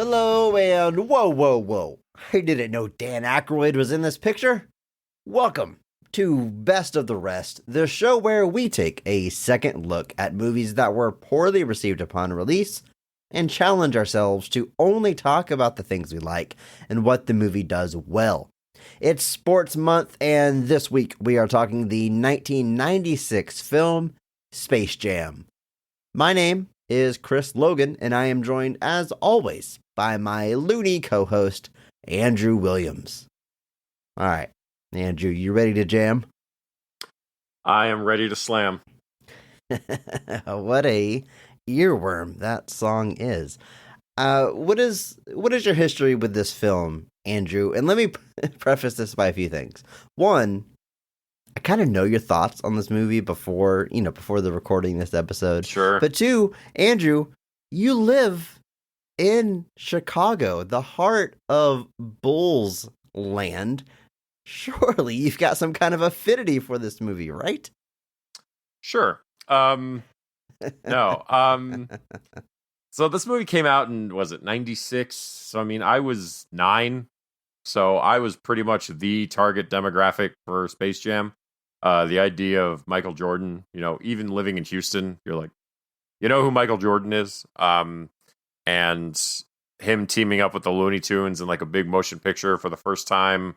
Hello and whoa. I didn't know Dan Aykroyd was in this picture. Welcome to Best of the Rest, the show where we take a second look at movies that were poorly received upon release and challenge ourselves to only talk about the things we like and what the movie does well. It's Sports Month, and this week we are talking the 1996 film Space Jam. My name is Chris Logan, and I am joined, as always, by my loony co-host, Andrew Williams. All right, Andrew, you ready to jam? I am ready to slam. What a earworm that song is. What is your history with this film, Andrew? And let me preface this by a few things. One, I kind of know your thoughts on this movie before the recording of this episode. Sure. But two, Andrew, you live in Chicago, the heart of Bulls land. Surely you've got some kind of affinity for this movie, right? Sure. No. So this movie came out in, was it 96? So, I mean, I was 9. So I was pretty much the target demographic for Space Jam. The idea of Michael Jordan, even living in Houston, you're like, you know who Michael Jordan is? And him teaming up with the Looney Tunes in like a big motion picture for the first time.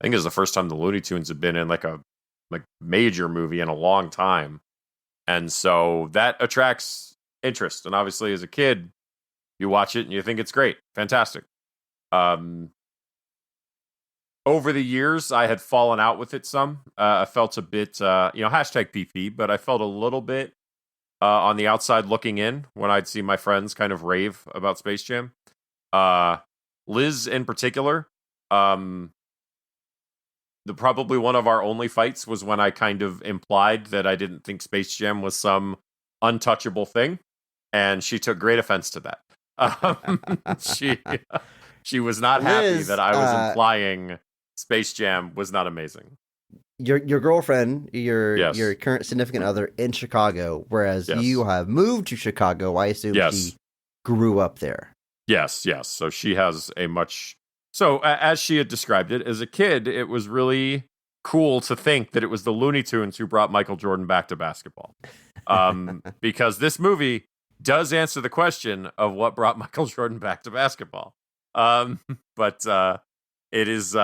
I think it was the first time the Looney Tunes had been in like a major movie in a long time. And so that attracts interest. And obviously as a kid, you watch it and you think it's great. Fantastic. Over the years, I had fallen out with it some. I felt a bit, hashtag PP, but I felt a little bit on the outside looking in when I'd see my friends kind of rave about Space Jam. Liz in particular, probably one of our only fights was when I kind of implied that I didn't think Space Jam was some untouchable thing, and she took great offense to that. She was not happy that I was implying Space Jam was not amazing. Your girlfriend, your current significant other in Chicago, whereas you have moved to Chicago. I assume she grew up there. Yes. So she has as she had described it, as a kid, it was really cool to think that it was the Looney Tunes who brought Michael Jordan back to basketball. Because this movie does answer the question of what brought Michael Jordan back to basketball. But it is,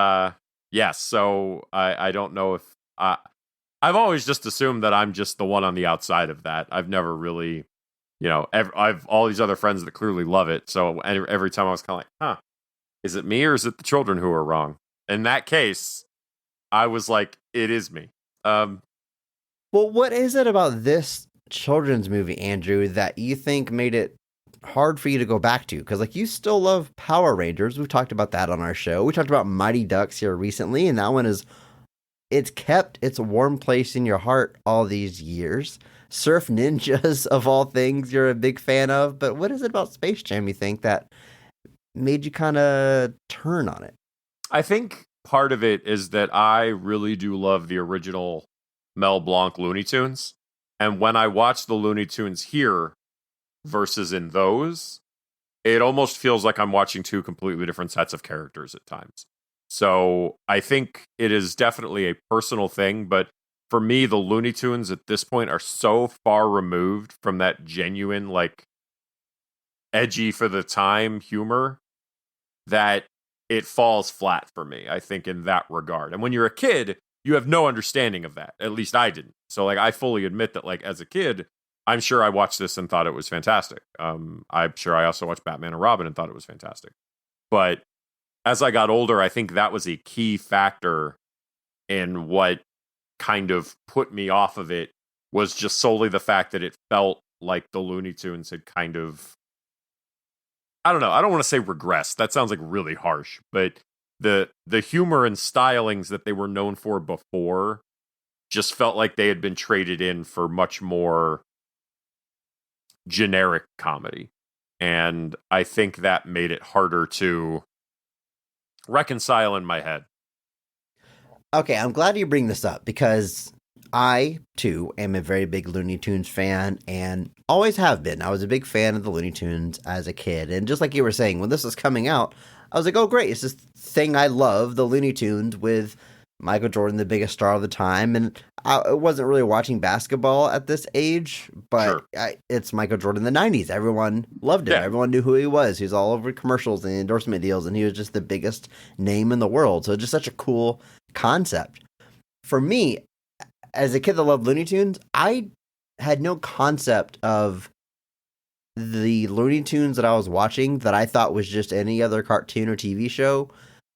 yes. So I don't know if I've always just assumed that I'm just the one on the outside of that. I've never really, I've all these other friends that clearly love it. So every time I was kind of like, is it me or is it the children who are wrong? In that case, I was like, it is me. Well, what is it about this children's movie, Andrew, that you think made it hard for you to go back to? Because you still love Power Rangers. We've talked about that on our show. We talked about Mighty Ducks here recently, and that one it's kept its warm place in your heart all these years. Surf Ninjas, of all things, you're a big fan of. But what is it about Space Jam you think that made you kind of turn on it? I think part of it is that I really do love the original Mel Blanc Looney Tunes. And when I watch the Looney Tunes here versus in those, it almost feels like I'm watching two completely different sets of characters at times. So I think it is definitely a personal thing, but for me, the Looney Tunes at this point are so far removed from that genuine, edgy for the time humor that it falls flat for me, I think, in that regard. And when you're a kid, you have no understanding of that. At least I didn't. So, I fully admit that, as a kid, I'm sure I watched this and thought it was fantastic. I'm sure I also watched Batman and Robin and thought it was fantastic. But as I got older, I think that was a key factor in what kind of put me off of it, was just solely the fact that it felt like the Looney Tunes had kind of, I don't know. I don't want to say regress. That sounds really harsh, but the humor and stylings that they were known for before just felt like they had been traded in for much more generic comedy. And I think that made it harder to reconcile in my head. Okay, I'm glad you bring this up because I, too, am a very big Looney Tunes fan and always have been. I was a big fan of the Looney Tunes as a kid. And just like you were saying, when this was coming out, I was like, oh, great. It's this thing I love, the Looney Tunes, with Michael Jordan, the biggest star of the time. And I wasn't really watching basketball at this age, but it's Michael Jordan in the 90s. Everyone loved him. Yeah. Everyone knew who he was. He was all over commercials and endorsement deals, and he was just the biggest name in the world. So just such a cool concept. For me, as a kid that loved Looney Tunes, I had no concept of the Looney Tunes that I was watching that I thought was just any other cartoon or TV show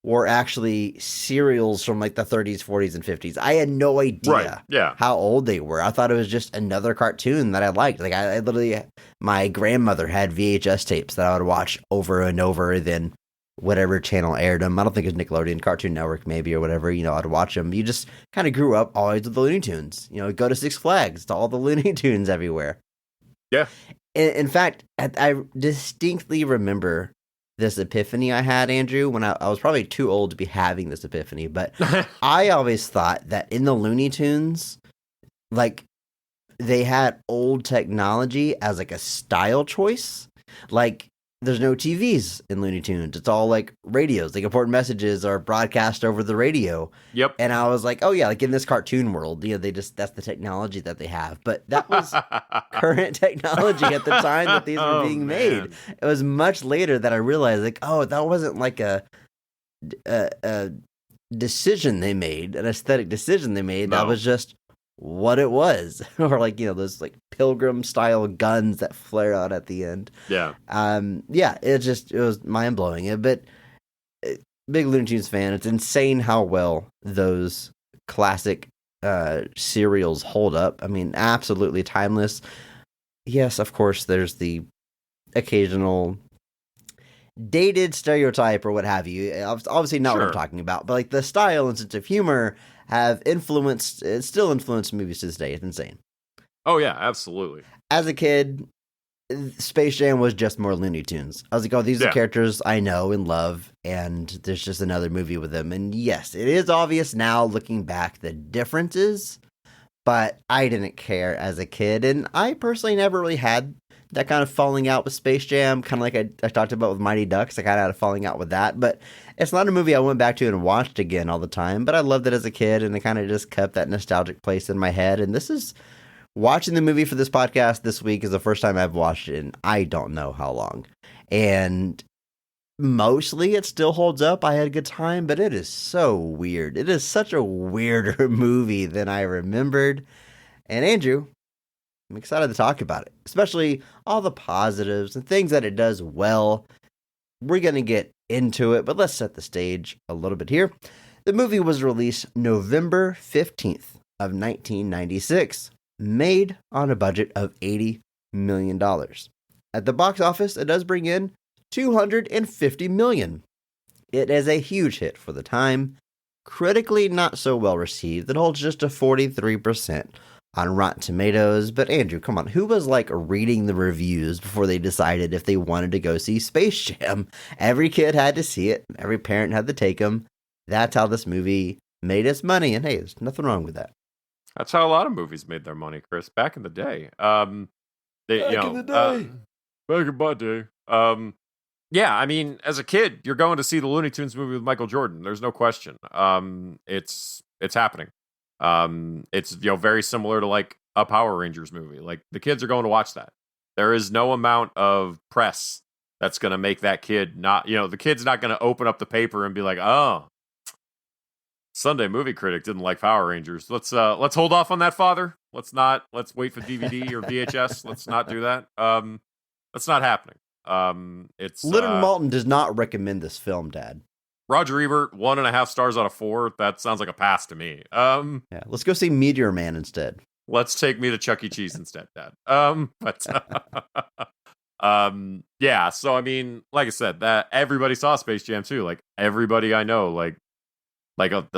were actually serials from like the 30s, 40s, and 50s. I had no idea how old they were. I thought it was just another cartoon that I liked. Like I literally, my grandmother had VHS tapes that I would watch over and over, then whatever channel aired them. I don't think it was Nickelodeon, Cartoon Network maybe, or whatever, I'd watch them. You just kind of grew up always with the Looney Tunes. Go to Six Flags, to all the Looney Tunes everywhere. Yeah. In fact, I distinctly remember this epiphany I had, Andrew, when I was probably too old to be having this epiphany, but I always thought that in the Looney Tunes, like, they had old technology as like a style choice. Like, there's no TVs in Looney Tunes. It's all like radios. Like important messages are broadcast over the radio. Yep. And I was like, oh yeah, like in this cartoon world, that's the technology that they have. But that was current technology at the time that these were being made. It was much later that I realized, like, oh, that wasn't like a decision they made, an aesthetic decision they made. No. That was just what it was. Or like, those like pilgrim style guns that flare out at the end. Yeah. It was mind blowing. But big Looney Tunes fan. It's insane how well those classic serials hold up. I mean, absolutely timeless. Yes, of course, there's the occasional dated stereotype or what have you. Obviously not what I'm talking about, but like the style and sense of humor have still influenced movies to this day. It's insane. Oh yeah, absolutely. As a kid, Space Jam was just more Looney Tunes. I was like, oh, these are characters I know and love, and there's just another movie with them. And yes, it is obvious now looking back the differences, but I didn't care as a kid, and I personally never really had that kind of falling out with Space Jam, kind of like I talked about with Mighty Ducks. I kind of had a falling out with that, but it's not a movie I went back to and watched again all the time, but I loved it as a kid, and it kind of just kept that nostalgic place in my head. And this is, watching the movie for this podcast this week is the first time I've watched it in I don't know how long. And mostly it still holds up. I had a good time, but it is so weird. It is such a weirder movie than I remembered. And Andrew, I'm excited to talk about it, especially all the positives and things that it does well. We're going to get into it, but let's set the stage a little bit here. The movie was released November 15th of 1996, made on a budget of $80 million. At the box office, it does bring in $250 million. It is a huge hit for the time. Critically not so well received. It holds just a 43% on Rotten Tomatoes. But Andrew, come on, who was like reading the reviews before they decided if they wanted to go see Space Jam? Every kid had to see it. Every parent had to take them. That's how this movie made its money. And hey, there's nothing wrong with that. That's how a lot of movies made their money, Chris. Back in the day. Back in my day. Yeah, I mean, as a kid, you're going to see the Looney Tunes movie with Michael Jordan. There's no question. It's happening. It's very similar to like a Power Rangers movie. Like the kids are going to watch that. There is no amount of press that's going to make that kid not, the kid's not going to open up the paper and be like, oh, Sunday movie critic didn't like Power Rangers. Let's hold off on that, father. Let's wait for DVD or VHS. Let's not do that. That's not happening. It's Leonard Maltin does not recommend this film, Dad. Roger Ebert, 1.5 stars out of 4. That sounds like a pass to me. Yeah, let's go see Meteor Man instead. Let's take me to Chuck E. Cheese instead, Dad. Yeah. So I mean, like I said, that everybody saw Space Jam too. Like everybody I know, like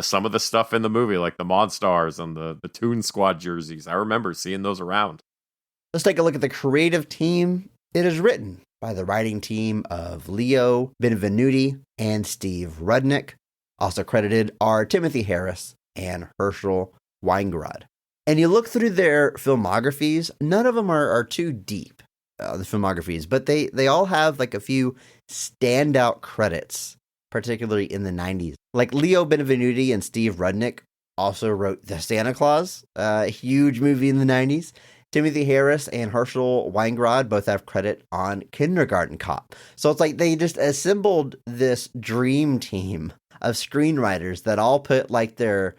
some of the stuff in the movie, like the Monstars and the Toon Squad jerseys. I remember seeing those around. Let's take a look at the creative team. It is written by the writing team of Leo Benvenuti and Steve Rudnick. Also credited are Timothy Harris and Herschel Weingrod. And you look through their filmographies, none of them are too deep, the filmographies, but they all have like a few standout credits, particularly in the 90s. Like Leo Benvenuti and Steve Rudnick also wrote The Santa Claus, a huge movie in the 90s. Timothy Harris and Herschel Weingrod both have credit on Kindergarten Cop. So it's like they just assembled this dream team of screenwriters that all put like they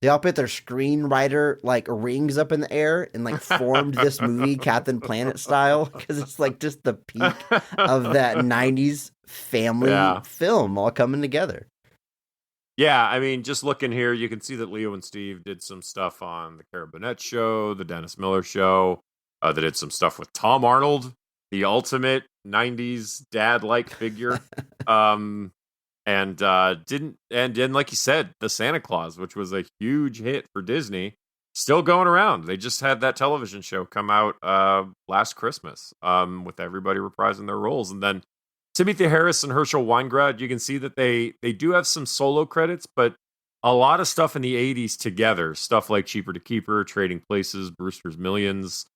all put their screenwriter like rings up in the air and like formed this movie Captain Planet style, because it's like just the peak of that 90s family film all coming together. Yeah, I mean, just looking here, you can see that Leo and Steve did some stuff on the Cara Burnett Show, the Dennis Miller Show. They did some stuff with Tom Arnold, the ultimate 90s dad-like figure. And like you said, the Santa Claus, which was a huge hit for Disney, still going around. They just had that television show come out last Christmas with everybody reprising their roles. And then Timothy Harris and Herschel Weingrod, you can see that they do have some solo credits, but a lot of stuff in the 80s together. Stuff like Cheaper to Keeper, Trading Places, Brewster's Millions,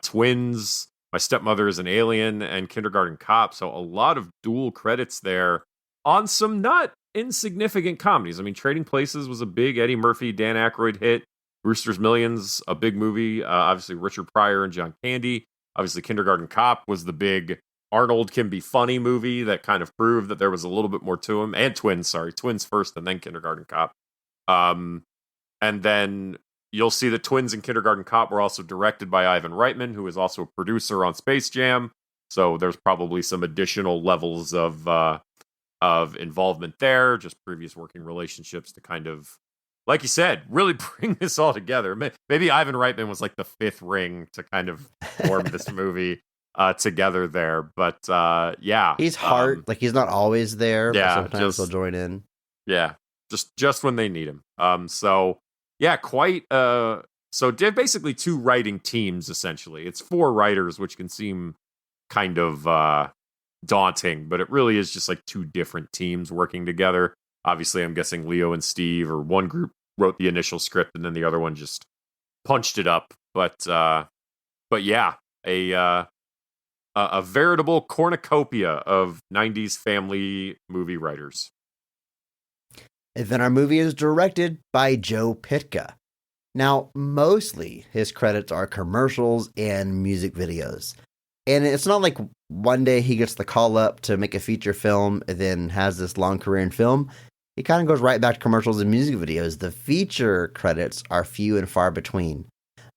Twins, My Stepmother is an Alien, and Kindergarten Cop. So a lot of dual credits there on some not insignificant comedies. I mean, Trading Places was a big Eddie Murphy, Dan Aykroyd hit. Brewster's Millions, a big movie. Obviously, Richard Pryor and John Candy. Obviously, Kindergarten Cop was the big Arnold Can Be Funny movie that kind of proved that there was a little bit more to him. And Twins first, and then Kindergarten Cop. And then you'll see the Twins and Kindergarten Cop were also directed by Ivan Reitman, who is also a producer on Space Jam. So there's probably some additional levels of involvement there, just previous working relationships to kind of, like you said, really bring this all together. Maybe Ivan Reitman was like the fifth ring to kind of form this movie together there. But yeah. He's hard. Like he's not always there, yeah, but sometimes he'll join in. Yeah. Just when they need him. So yeah, quite so did basically two writing teams essentially. It's four writers, which can seem kind of daunting, but it really is just like two different teams working together. Obviously, I'm guessing Leo and Steve, or one group wrote the initial script and then the other one just punched it up. But yeah, a veritable cornucopia of 90s family movie writers. And then our movie is directed by Joe Pytka. Now, mostly his credits are commercials and music videos. And it's not like one day he gets the call up to make a feature film and then has this long career in film. He kind of goes right back to commercials and music videos. The feature credits are few and far between,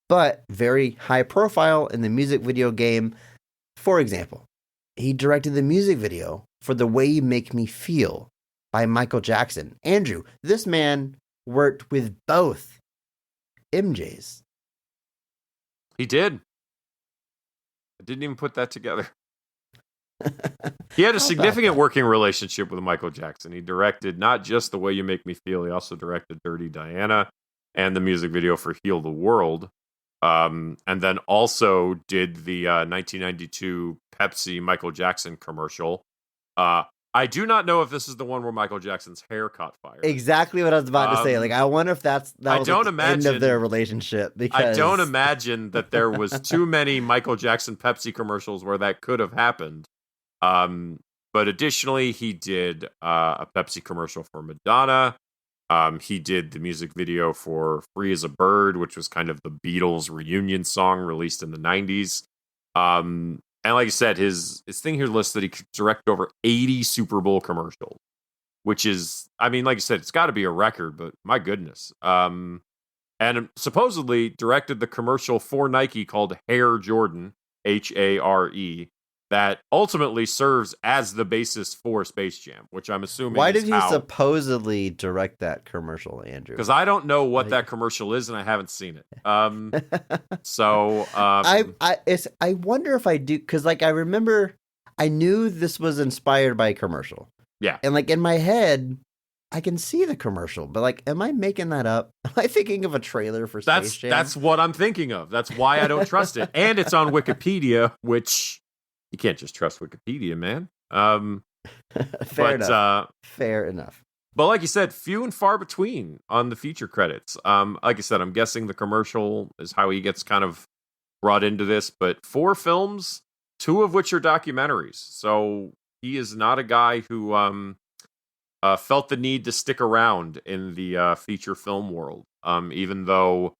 but very high profile in the music video game. For example, he directed the music video for The Way You Make Me Feel by Michael Jackson. Andrew, this man worked with both MJs. He did. I didn't even put that together. He had a significant working relationship with Michael Jackson. He directed not just The Way You Make Me Feel, he also directed Dirty Diana and the music video for Heal the World. And then also did the 1992 Pepsi Michael Jackson commercial. I do not know if this is the one where Michael Jackson's hair caught fire. Exactly what I was about to say. Like, I wonder if that was the end of their relationship. Because I don't imagine that there was too many Michael Jackson Pepsi commercials where that could have happened. But additionally, he did a Pepsi commercial for Madonna. He did the music video for Free as a Bird, which was kind of the Beatles reunion song released in the 90s. And like I said, his thing here lists that he directed over 80 Super Bowl commercials, which is, I mean, like I said, it's got to be a record, but my goodness. And supposedly directed the commercial for Nike called Hair Jordan, Hare, that ultimately serves as the basis for Space Jam, which I'm assuming. Why did he supposedly direct that commercial, Andrew? Because I don't know what that commercial is, and I haven't seen it. I wonder if I do, because like I remember, I knew this was inspired by a commercial. Yeah, and like in my head, I can see the commercial, but like, am I making that up? Am I thinking of a trailer for Space Jam? That's what I'm thinking of. That's why I don't trust it, and it's on Wikipedia, which. You can't just trust Wikipedia, man. Fair enough. But like you said, few and far between on the feature credits. Like I said, I'm guessing the commercial is how he gets kind of brought into this. But 4 films, 2 of which are documentaries. So he is not a guy who felt the need to stick around in the feature film world. Even though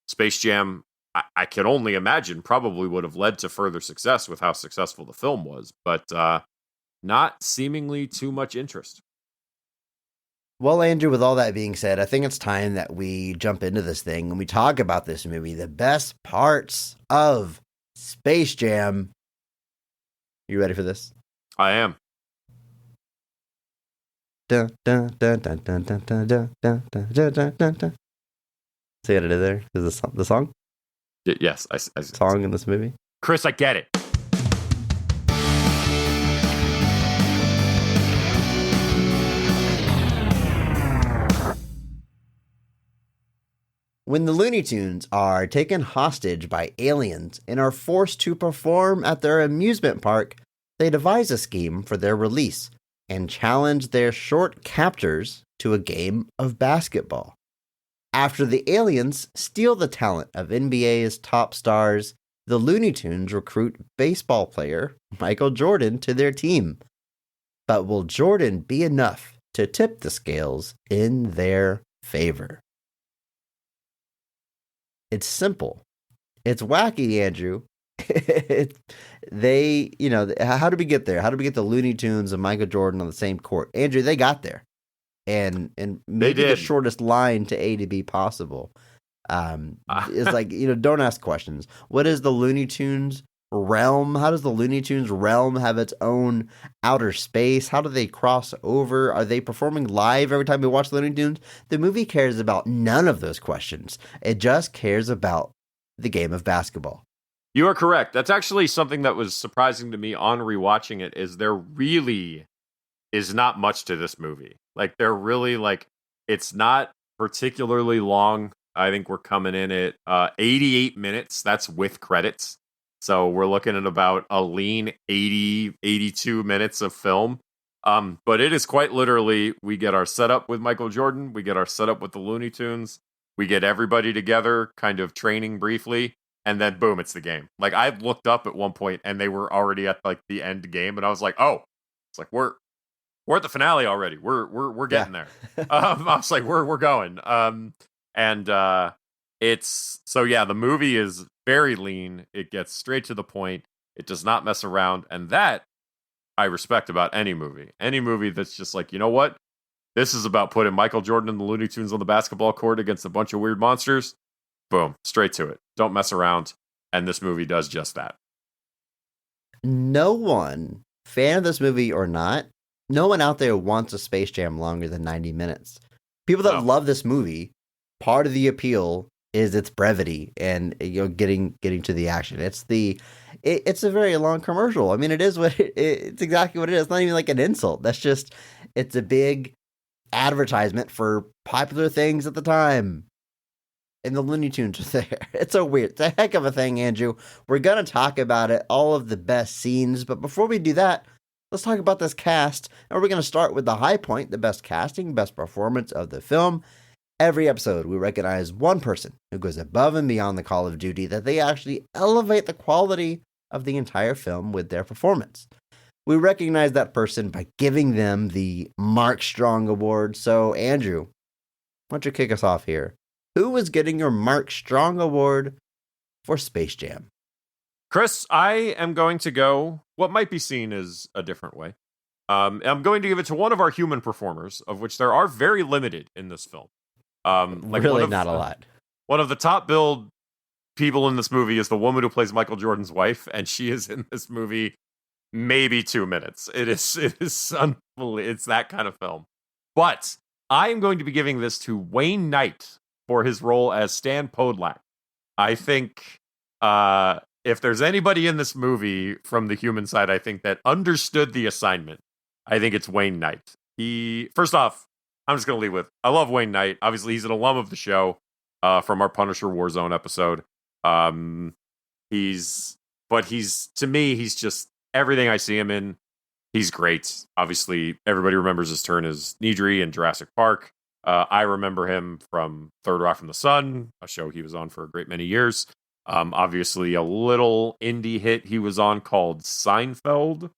Space Jam, I can only imagine, probably would have led to further success with how successful the film was. But not seemingly too much interest. Well, Andrew, with all that being said, I think it's time that we jump into this thing and we talk about this movie, the best parts of Space Jam. You ready for this? I am. Dun, dun, dun, dun, dun, dun, dun, dun, dun, dun, dun, dun, dun. See what I did there? Is the song? Yes. I song in this movie? Chris, I get it. When the Looney Tunes are taken hostage by aliens and are forced to perform at their amusement park, they devise a scheme for their release and challenge their short captors to a game of basketball. After the aliens steal the talent of NBA's top stars, the Looney Tunes recruit baseball player Michael Jordan to their team. But will Jordan be enough to tip the scales in their favor? It's simple. It's wacky, Andrew. How did we get there? How did we get the Looney Tunes and Michael Jordan on the same court? Andrew, they got there. And maybe the shortest line to A to B possible. Is like, don't ask questions. What is the Looney Tunes realm? How does the Looney Tunes realm have its own outer space? How do they cross over? Are they performing live every time we watch Looney Tunes? The movie cares about none of those questions. It just cares about the game of basketball. You are correct. That's actually something that was surprising to me on rewatching it, is there really is not much to this movie. Like, they're really, it's not particularly long. I think we're coming in at 88 minutes. That's with credits. So we're looking at about a lean 80, 82 minutes of film. But it is quite literally, we get our setup with Michael Jordan. We get our setup with the Looney Tunes. We get everybody together, kind of training briefly. And then boom, it's the game. Like, I looked up at one point and they were already at the end game. And I was like, oh, it's like, we're at the finale already. We're getting there. I was like, we're going. It's so, yeah, the movie is very lean. It gets straight to the point. It does not mess around. And that I respect about any movie. Any movie that's just like, you know what? This is about putting Michael Jordan and the Looney Tunes on the basketball court against a bunch of weird monsters. Boom, straight to it. Don't mess around. And this movie does just that. No one, fan of this movie or not, no one out there wants a Space Jam longer than 90 minutes. People that love this movie, part of the appeal is its brevity and getting to the action. It's a very long commercial. I mean, it is it's exactly what it is. It's not even like an insult. It's a big advertisement for popular things at the time. And the Looney Tunes are there. It's a heck of a thing, Andrew. We're going to talk about it, all of the best scenes. But before we do that, let's talk about this cast. And we're going to start with the high point, the best casting, best performance of the film. Every episode, we recognize one person who goes above and beyond the call of duty, that they actually elevate the quality of the entire film with their performance. We recognize that person by giving them the Mark Strong Award. So, Andrew, why don't you kick us off here? Who is getting your Mark Strong Award for Space Jam? Chris, I am going to go what might be seen as a different way. I'm going to give it to one of our human performers, of which there are very limited in this film. Really not a lot. One of the top billed people in this movie is the woman who plays Michael Jordan's wife, and she is in this movie maybe 2 minutes. It is unbelievable. It's that kind of film. But I am going to be giving this to Wayne Knight for his role as Stan Podolak. I think if there's anybody in this movie from the human side, I think that understood the assignment, I think it's Wayne Knight. First off, I'm just going to lead with, I love Wayne Knight. Obviously, he's an alum of the show from our Punisher Warzone episode. To me, he's just everything I see him in. He's great. Obviously, everybody remembers his turn as Needry in Jurassic Park. I remember him from Third Rock from the Sun, a show he was on for a great many years. Obviously, a little indie hit he was on called Seinfeld.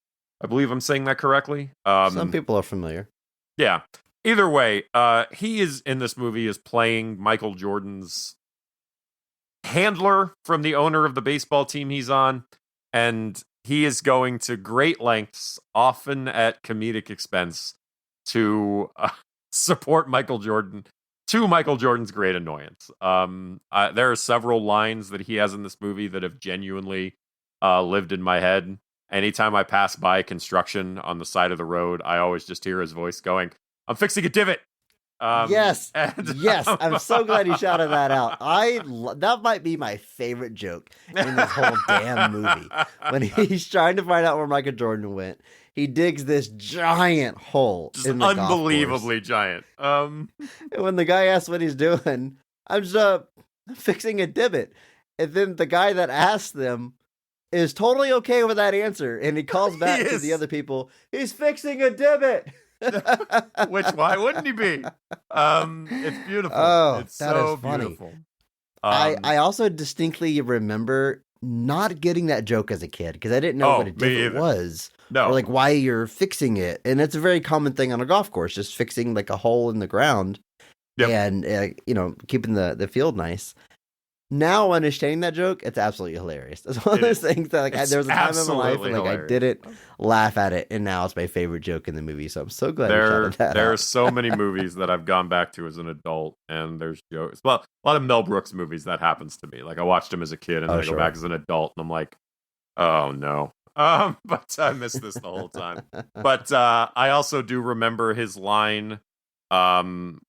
I believe I'm saying that correctly. Some people are familiar. Yeah. Either way, he is in this movie is playing Michael Jordan's handler from the owner of the baseball team he's on, and he is going to great lengths, often at comedic expense, to support Michael Jordan, to Michael Jordan's great annoyance. There are several lines that he has in this movie that have genuinely lived in my head. Anytime I pass by construction on the side of the road, I always just hear his voice going, "I'm fixing a divot." Yes. I'm so glad you shouted that out. That might be my favorite joke in this whole damn movie. When he's trying to find out where Michael Jordan went, he digs this giant hole, just in the unbelievably giant. And when the guy asks what he's doing, I'm just fixing a divot. And then the guy that asked them is totally okay with that answer, and he calls back to the other people, "He's fixing a divot." Which, why wouldn't he be? It's beautiful. Oh, it's that so is funny. beautiful. I also distinctly remember not getting that joke as a kid because I didn't know what a divot was. No. Or like why you're fixing it. And it's a very common thing on a golf course, just fixing like a hole in the ground and, keeping the field nice. Now understanding that joke, it's absolutely hilarious. It's one of those things that there was a time in my life when I didn't laugh at it, and now it's my favorite joke in the movie. So I'm so glad you shouted that There out. are so many movies that I've gone back to as an adult, and there's jokes. Well, a lot of Mel Brooks movies that happens to me. Like I watched him as a kid, and then I go back as an adult, and I'm like, oh no. But I missed this the whole time. But I also do remember his line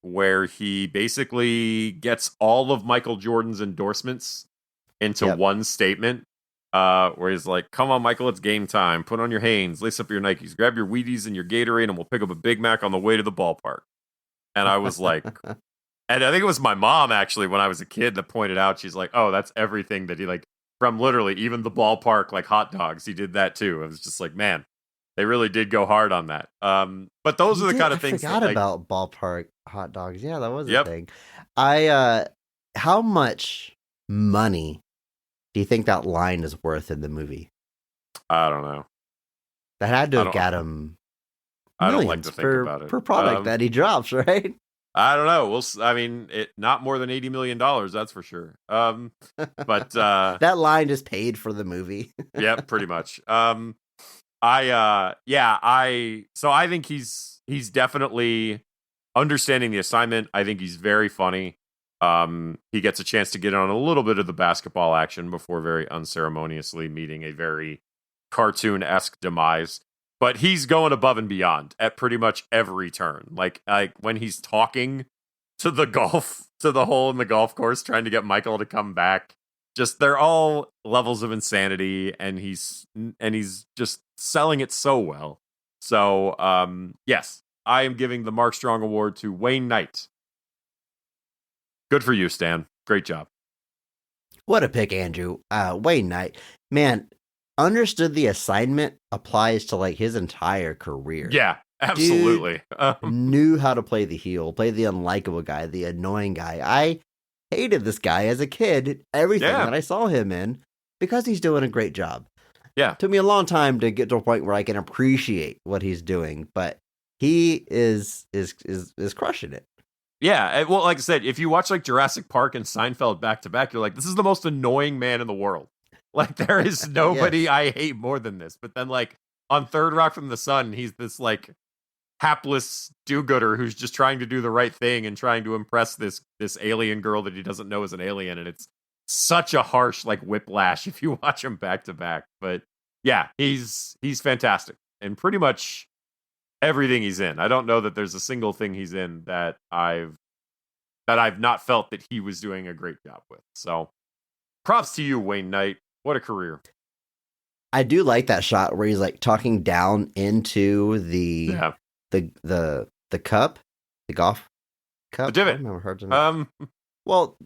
where he basically gets all of Michael Jordan's endorsements into one statement, where he's like, "Come on, Michael, it's game time. Put on your Hanes, lace up your Nikes, grab your Wheaties and your Gatorade, and we'll pick up a Big Mac on the way to the ballpark." And I was like, and I think it was my mom actually when I was a kid that pointed out, she's like, "Oh, that's everything that he like from literally even the ballpark, like hot dogs, he did that too." I was just like, man. They really did go hard on that. But those are the kind of things. I forgot about ballpark hot dogs. Yeah, that was a thing. How much money do you think that line is worth in the movie? I don't know. That had to have got him. I don't like to think about it per product that he drops, right? I don't know. Not more than $80 million, that's for sure. But that line just paid for the movie. Yeah, pretty much. I think he's definitely understanding the assignment. I think he's very funny. He gets a chance to get on a little bit of the basketball action before very unceremoniously meeting a very cartoon-esque demise. But he's going above and beyond at pretty much every turn. Like when he's talking to the hole in the golf course, trying to get Michael to come back. Just they're all levels of insanity, and he's just selling it so well. So yes, I am giving the Mark Strong Award to Wayne Knight. Good for you, Stan. Great job. What a pick, Andrew. Wayne Knight, man, understood the assignment applies to like his entire career. Yeah, absolutely. Knew how to play the heel, play the unlikable guy, the annoying guy. I hated this guy as a kid, everything that I saw him in, because he's doing a great job. Yeah. Took me a long time to get to a point where I can appreciate what he's doing, but he is crushing it. Yeah, well, like I said, if you watch like Jurassic Park and Seinfeld back to back, you're like, this is the most annoying man in the world. Like, there is nobody I hate more than this. But then, like, on Third Rock from the Sun, he's this, like, hapless do-gooder who's just trying to do the right thing and trying to impress this alien girl that he doesn't know is an alien, and it's such a harsh like whiplash if you watch him back to back. But yeah, he's fantastic and pretty much everything he's in. I don't know that there's a single thing he's in that I've not felt that he was doing a great job with. So props to you, Wayne Knight. What a career. I do like that shot where he's like talking down into the cup, the golf cup. The divot. Well, Well,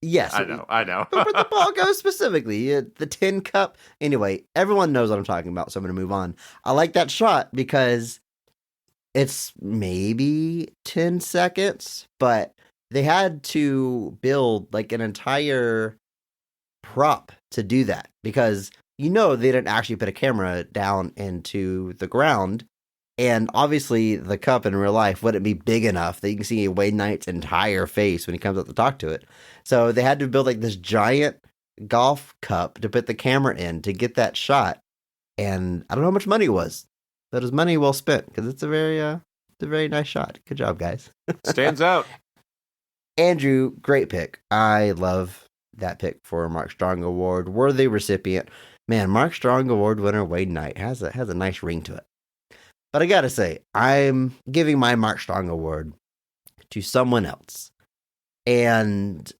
yes. I know. But where the ball goes specifically, the tin cup. Anyway, everyone knows what I'm talking about, so I'm going to move on. I like that shot because it's maybe 10 seconds, but they had to build like an entire prop to do that because they didn't actually put a camera down into the ground. And obviously, the cup in real life wouldn't be big enough that you can see Wade Knight's entire face when he comes up to talk to it. So they had to build like this giant golf cup to put the camera in to get that shot. And I don't know how much money it was, but it was money well spent because it's a very nice shot. Good job, guys. Stands out. Andrew, great pick. I love that pick for Mark Strong Award. Worthy recipient. Man, Mark Strong Award winner Wade Knight has a nice ring to it. But I gotta say, I'm giving my Mark Strong Award to someone else. And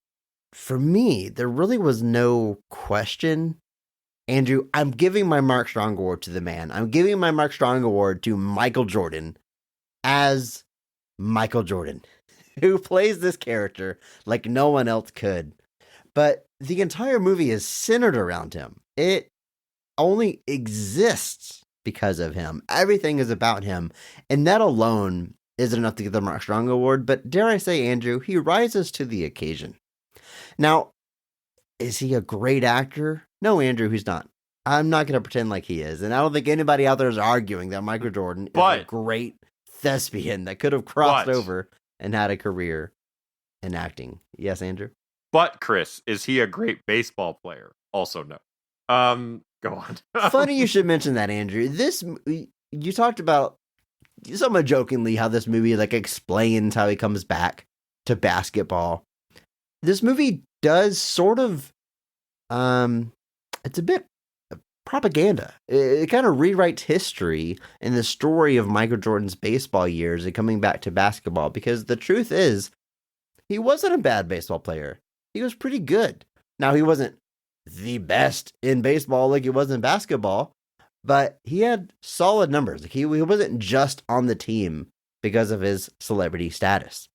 for me, there really was no question. Andrew, I'm giving my Mark Strong Award to the man. I'm giving my Mark Strong Award to Michael Jordan as Michael Jordan, who plays this character like no one else could. But the entire movie is centered around him. It only exists because of him. Everything is about him. And that alone isn't enough to get the Mark Strong Award. But dare I say, Andrew, he rises to the occasion. Now, is he a great actor? No, Andrew, he's not. I'm not going to pretend like he is. And I don't think anybody out there is arguing that Michael Jordan is a great thespian that could have crossed over and had a career in acting. Yes, Andrew? But, Chris, is he a great baseball player? Also, no. Go on. Funny you should mention that, Andrew. You talked about, somewhat jokingly, how this movie like explains how he comes back to basketball. This movie does sort of, it's a bit propaganda. It kind of rewrites history and the story of Michael Jordan's baseball years and coming back to basketball, because the truth is, he wasn't a bad baseball player. He was pretty good. Now, he wasn't the best in baseball like he was in basketball, but he had solid numbers. Like he wasn't just on the team because of his celebrity status.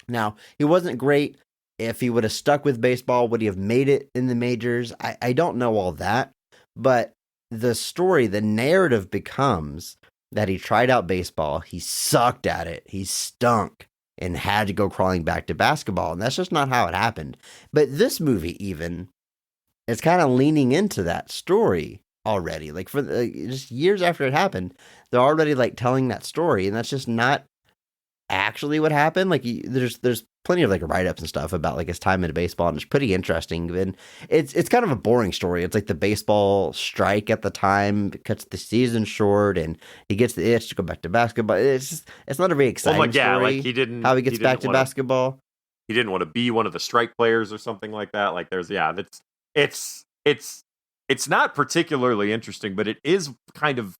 Now, he wasn't great. If he would have stuck with baseball, would he have made it in the majors? I don't know all that, but the story, the narrative becomes that he tried out baseball, he sucked at it, he stunk, and had to go crawling back to basketball. And that's just not how it happened. But this movie even, it's kind of leaning into that story already. Like for just years after it happened, they're already like telling that story, and that's just not actually what happened. Like there's plenty of like write-ups and stuff about like his time in baseball, and it's pretty interesting. And it's kind of a boring story. It's like the baseball strike at the time cuts the season short, and he gets the itch to go back to basketball. It's not a very exciting story. Like he didn't how he gets back to basketball. He didn't want to be one of the strike players or something like that. Like it's not particularly interesting, but it is kind of,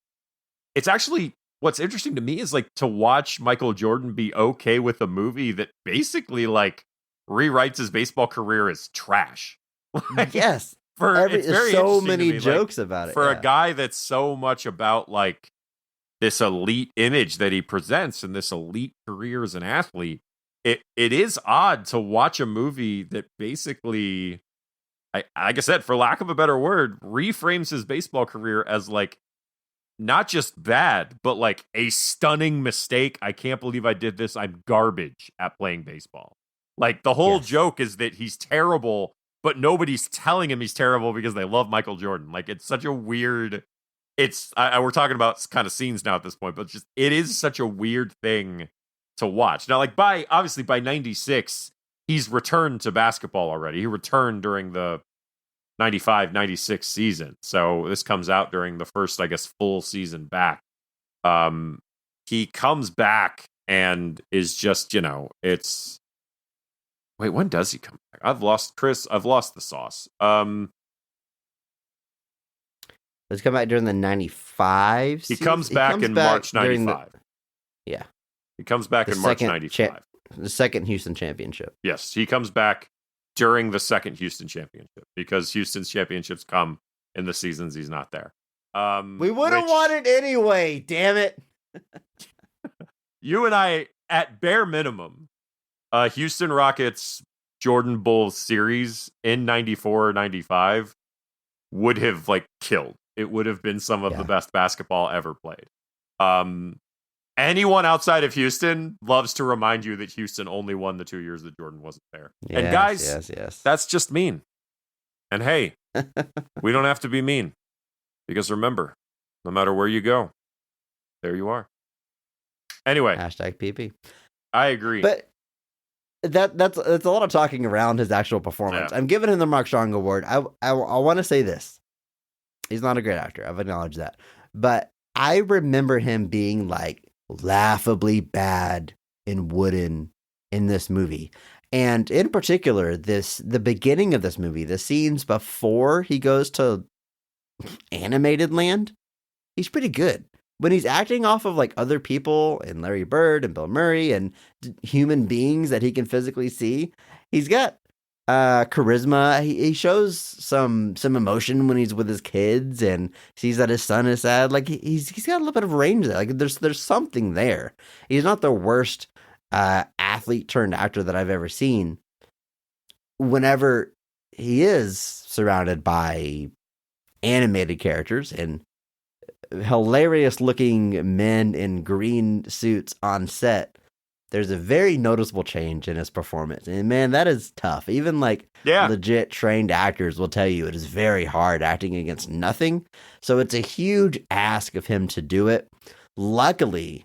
it's actually, what's interesting to me is like to watch Michael Jordan be okay with a movie that basically like rewrites his baseball career as trash. Like, yes. There's so many jokes about it. For a guy that's so much about like this elite image that he presents and this elite career as an athlete, it is odd to watch a movie that basically, like I said, for lack of a better word, reframes his baseball career as like not just bad, but like a stunning mistake. I can't believe I did this. I'm garbage at playing baseball. Like the whole joke is that he's terrible, but nobody's telling him he's terrible because they love Michael Jordan. Like it's such a weird, we're talking about kind of scenes now at this point, but just, it is such a weird thing to watch. Now, like obviously by 96, he's returned to basketball already. He returned during the 95-96 season. So this comes out during the first, I guess, full season back. He comes back and is just, it's... Wait, when does he come back? I've lost the sauce. Let's come back during the 95 season? He comes back in March 95. Yeah. He comes back in March 95. The second Houston championship. Yes, he comes back during the second Houston championship because Houston's championships come in the seasons he's not there. We would have won it anyway, damn it. You and I, at bare minimum, Houston Rockets Jordan Bulls series in 94 or 95 would have like killed. It would have been some of the best basketball ever played. Anyone outside of Houston loves to remind you that Houston only won the 2 years that Jordan wasn't there. Yes, and guys, that's just mean. And hey, we don't have to be mean, because remember, no matter where you go, there you are. Anyway, hashtag PP. I agree. But that's a lot of talking around his actual performance. Yeah. I'm giving him the Mark Strong Award. I want to say this. He's not a great actor. I've acknowledged that. But I remember him being like laughably bad in Wooden in this movie. And in particular, the beginning of this movie, the scenes before he goes to animated land, he's pretty good. When he's acting off of like other people and Larry Bird and Bill Murray and human beings that he can physically see, he's got charisma. He shows some emotion when he's with his kids and sees that his son is sad. Like he's got a little bit of range there. Like there's something there. He's not the worst athlete turned actor that I've ever seen. Whenever he is surrounded by animated characters and hilarious looking men in green suits on set, there's a very noticeable change in his performance. And man, that is tough. Even like legit trained actors will tell you it is very hard acting against nothing. So it's a huge ask of him to do it. Luckily,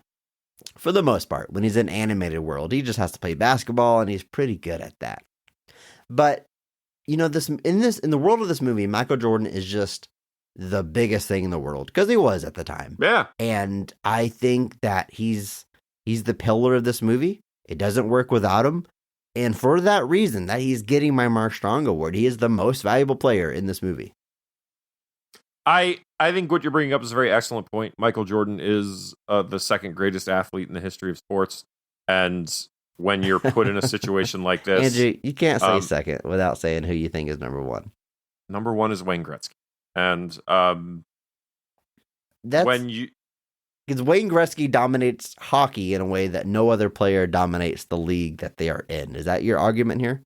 for the most part, when he's in animated world, he just has to play basketball and he's pretty good at that. But you know, in the world of this movie, Michael Jordan is just the biggest thing in the world, because he was at the time. Yeah. And I think that he's the pillar of this movie. It doesn't work without him. And for that reason, that he's getting my Mark Strong Award. He is the most valuable player in this movie. I think what you're bringing up is a very excellent point. Michael Jordan is the second greatest athlete in the history of sports. And when you're put in a situation like this... Andrew, you can't say second without saying who you think is number one. Number one is Wayne Gretzky. And because Wayne Gretzky dominates hockey in a way that no other player dominates the league that they are in. Is that your argument here?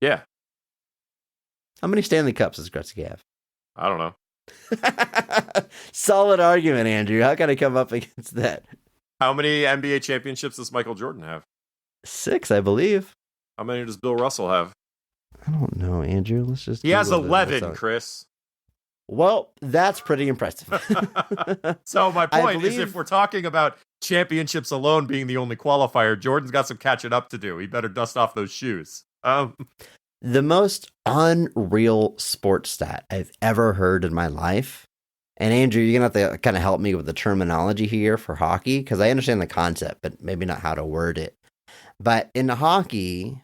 Yeah. How many Stanley Cups does Gretzky have? I don't know. Solid argument, Andrew. How can I come up against that? How many NBA championships does Michael Jordan have? 6, I believe. How many does Bill Russell have? I don't know, Andrew. He has 11, Chris. Well, that's pretty impressive. So my point is, if we're talking about championships alone being the only qualifier, Jordan's got some catching up to do. He better dust off those shoes. The most unreal sports stat I've ever heard in my life, and Andrew, you're going to have to kind of help me with the terminology here for hockey, because I understand the concept, but maybe not how to word it. But in hockey,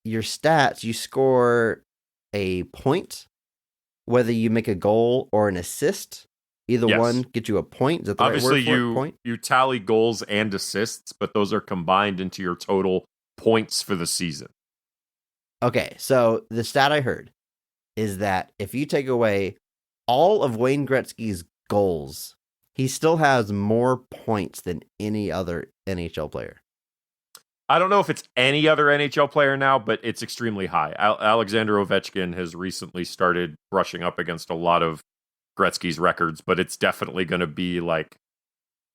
your stats, you score a point, whether you make a goal or an assist. Either one gets you a point. Is that the Obviously, right word for it? you tally goals and assists, but those are combined into your total points for the season. Okay, so the stat I heard is that if you take away all of Wayne Gretzky's goals, he still has more points than any other NHL player. I don't know if it's any other NHL player now, but it's extremely high. Alexander Ovechkin has recently started brushing up against a lot of Gretzky's records, but it's definitely going to be like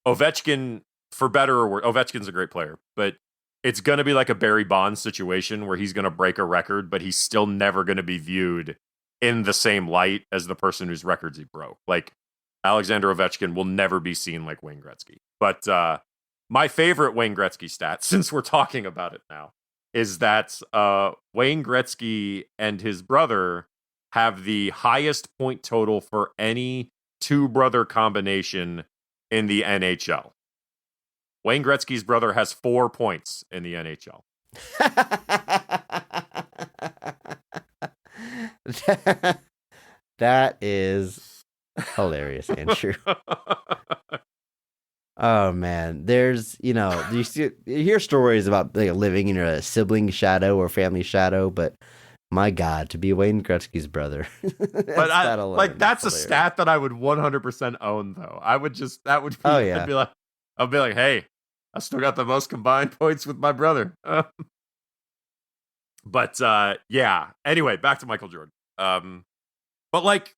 Ovechkin, for better or worse. Ovechkin's a great player, but it's going to be like a Barry Bonds situation where he's going to break a record, but he's still never going to be viewed in the same light as the person whose records he broke. Like Alexander Ovechkin will never be seen like Wayne Gretzky. But my favorite Wayne Gretzky stat, since we're talking about it now, is that Wayne Gretzky and his brother have the highest point total for any two-brother combination in the NHL. Wayne Gretzky's brother has 4 points in the NHL. That is hilarious, Andrew. Oh man, there's you hear stories about living in a sibling shadow or family shadow, but my God, to be Wayne Gretzky's brother. But that's a stat that I would 100% own, though. I'd be like, hey, I still got the most combined points with my brother. But yeah. Anyway, back to Michael Jordan. But like,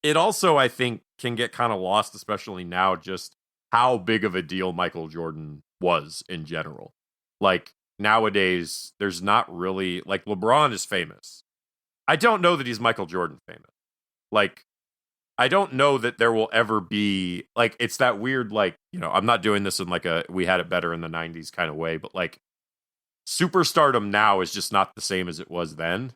it also, I think, can get kind of lost, especially now, just how big of a deal Michael Jordan was in general. Like, nowadays, there's not really, like, LeBron is famous. I don't know that he's Michael Jordan famous. Like, I don't know that there will ever be, like, it's that weird, like, I'm not doing this in like a we had it better in the 90s kind of way, but like, superstardom now is just not the same as it was then.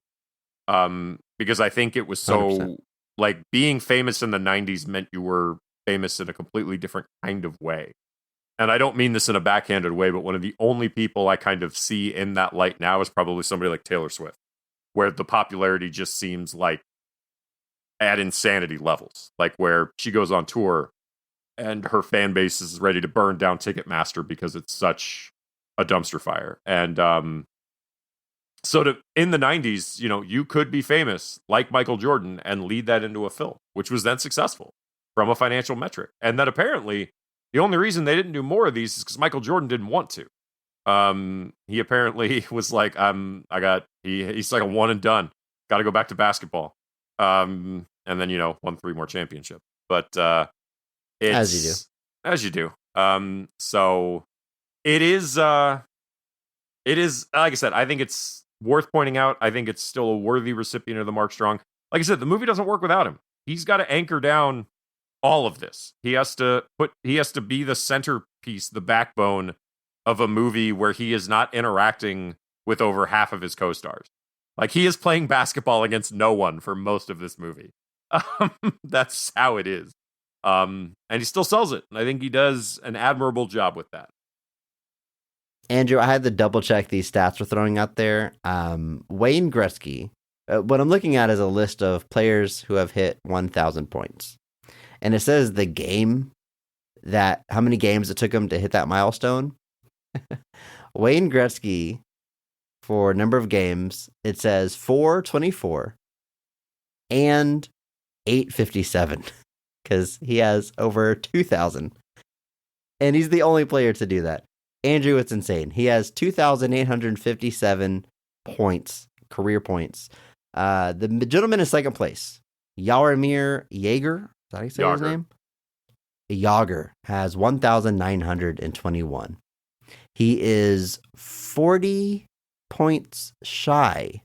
Because I think it was so 100%. like being famous in the 90s meant you were famous in a completely different kind of way. And I don't mean this in a backhanded way, but one of the only people I kind of see in that light now is probably somebody like Taylor Swift, where the popularity just seems like at insanity levels, like where she goes on tour and her fan base is ready to burn down Ticketmaster because it's such a dumpster fire. And in the 90s, you could be famous like Michael Jordan and lead that into a film, which was then successful from a financial metric. And that apparently the only reason they didn't do more of these is because Michael Jordan didn't want to. He apparently was like, he's like a one and done. Got to go back to basketball. And then, won 3 more championships. But it's as you do. So it is, like I said, I think it's worth pointing out. I think it's still a worthy recipient of the Mark Strong. Like I said, the movie doesn't work without him. He's got to anchor down all of this. He has to be the centerpiece, the backbone of a movie where he is not interacting with over half of his co-stars. Like, he is playing basketball against no one for most of this movie. That's how it is. And he still sells it. And I think he does an admirable job with that. Andrew, I had to double check these stats we're throwing out there. Wayne Gretzky, what I'm looking at is a list of players who have hit 1,000 points. And it says how many games it took him to hit that milestone. Wayne Gretzky, for number of games, it says 424 and 857 because he has over 2,000. And he's the only player to do that. Andrew, it's insane. He has 2,857 points, career points. The gentleman in second place, Jaromir Jagr. Is that how you say his name? Jagr has 1,921. He is 40 points shy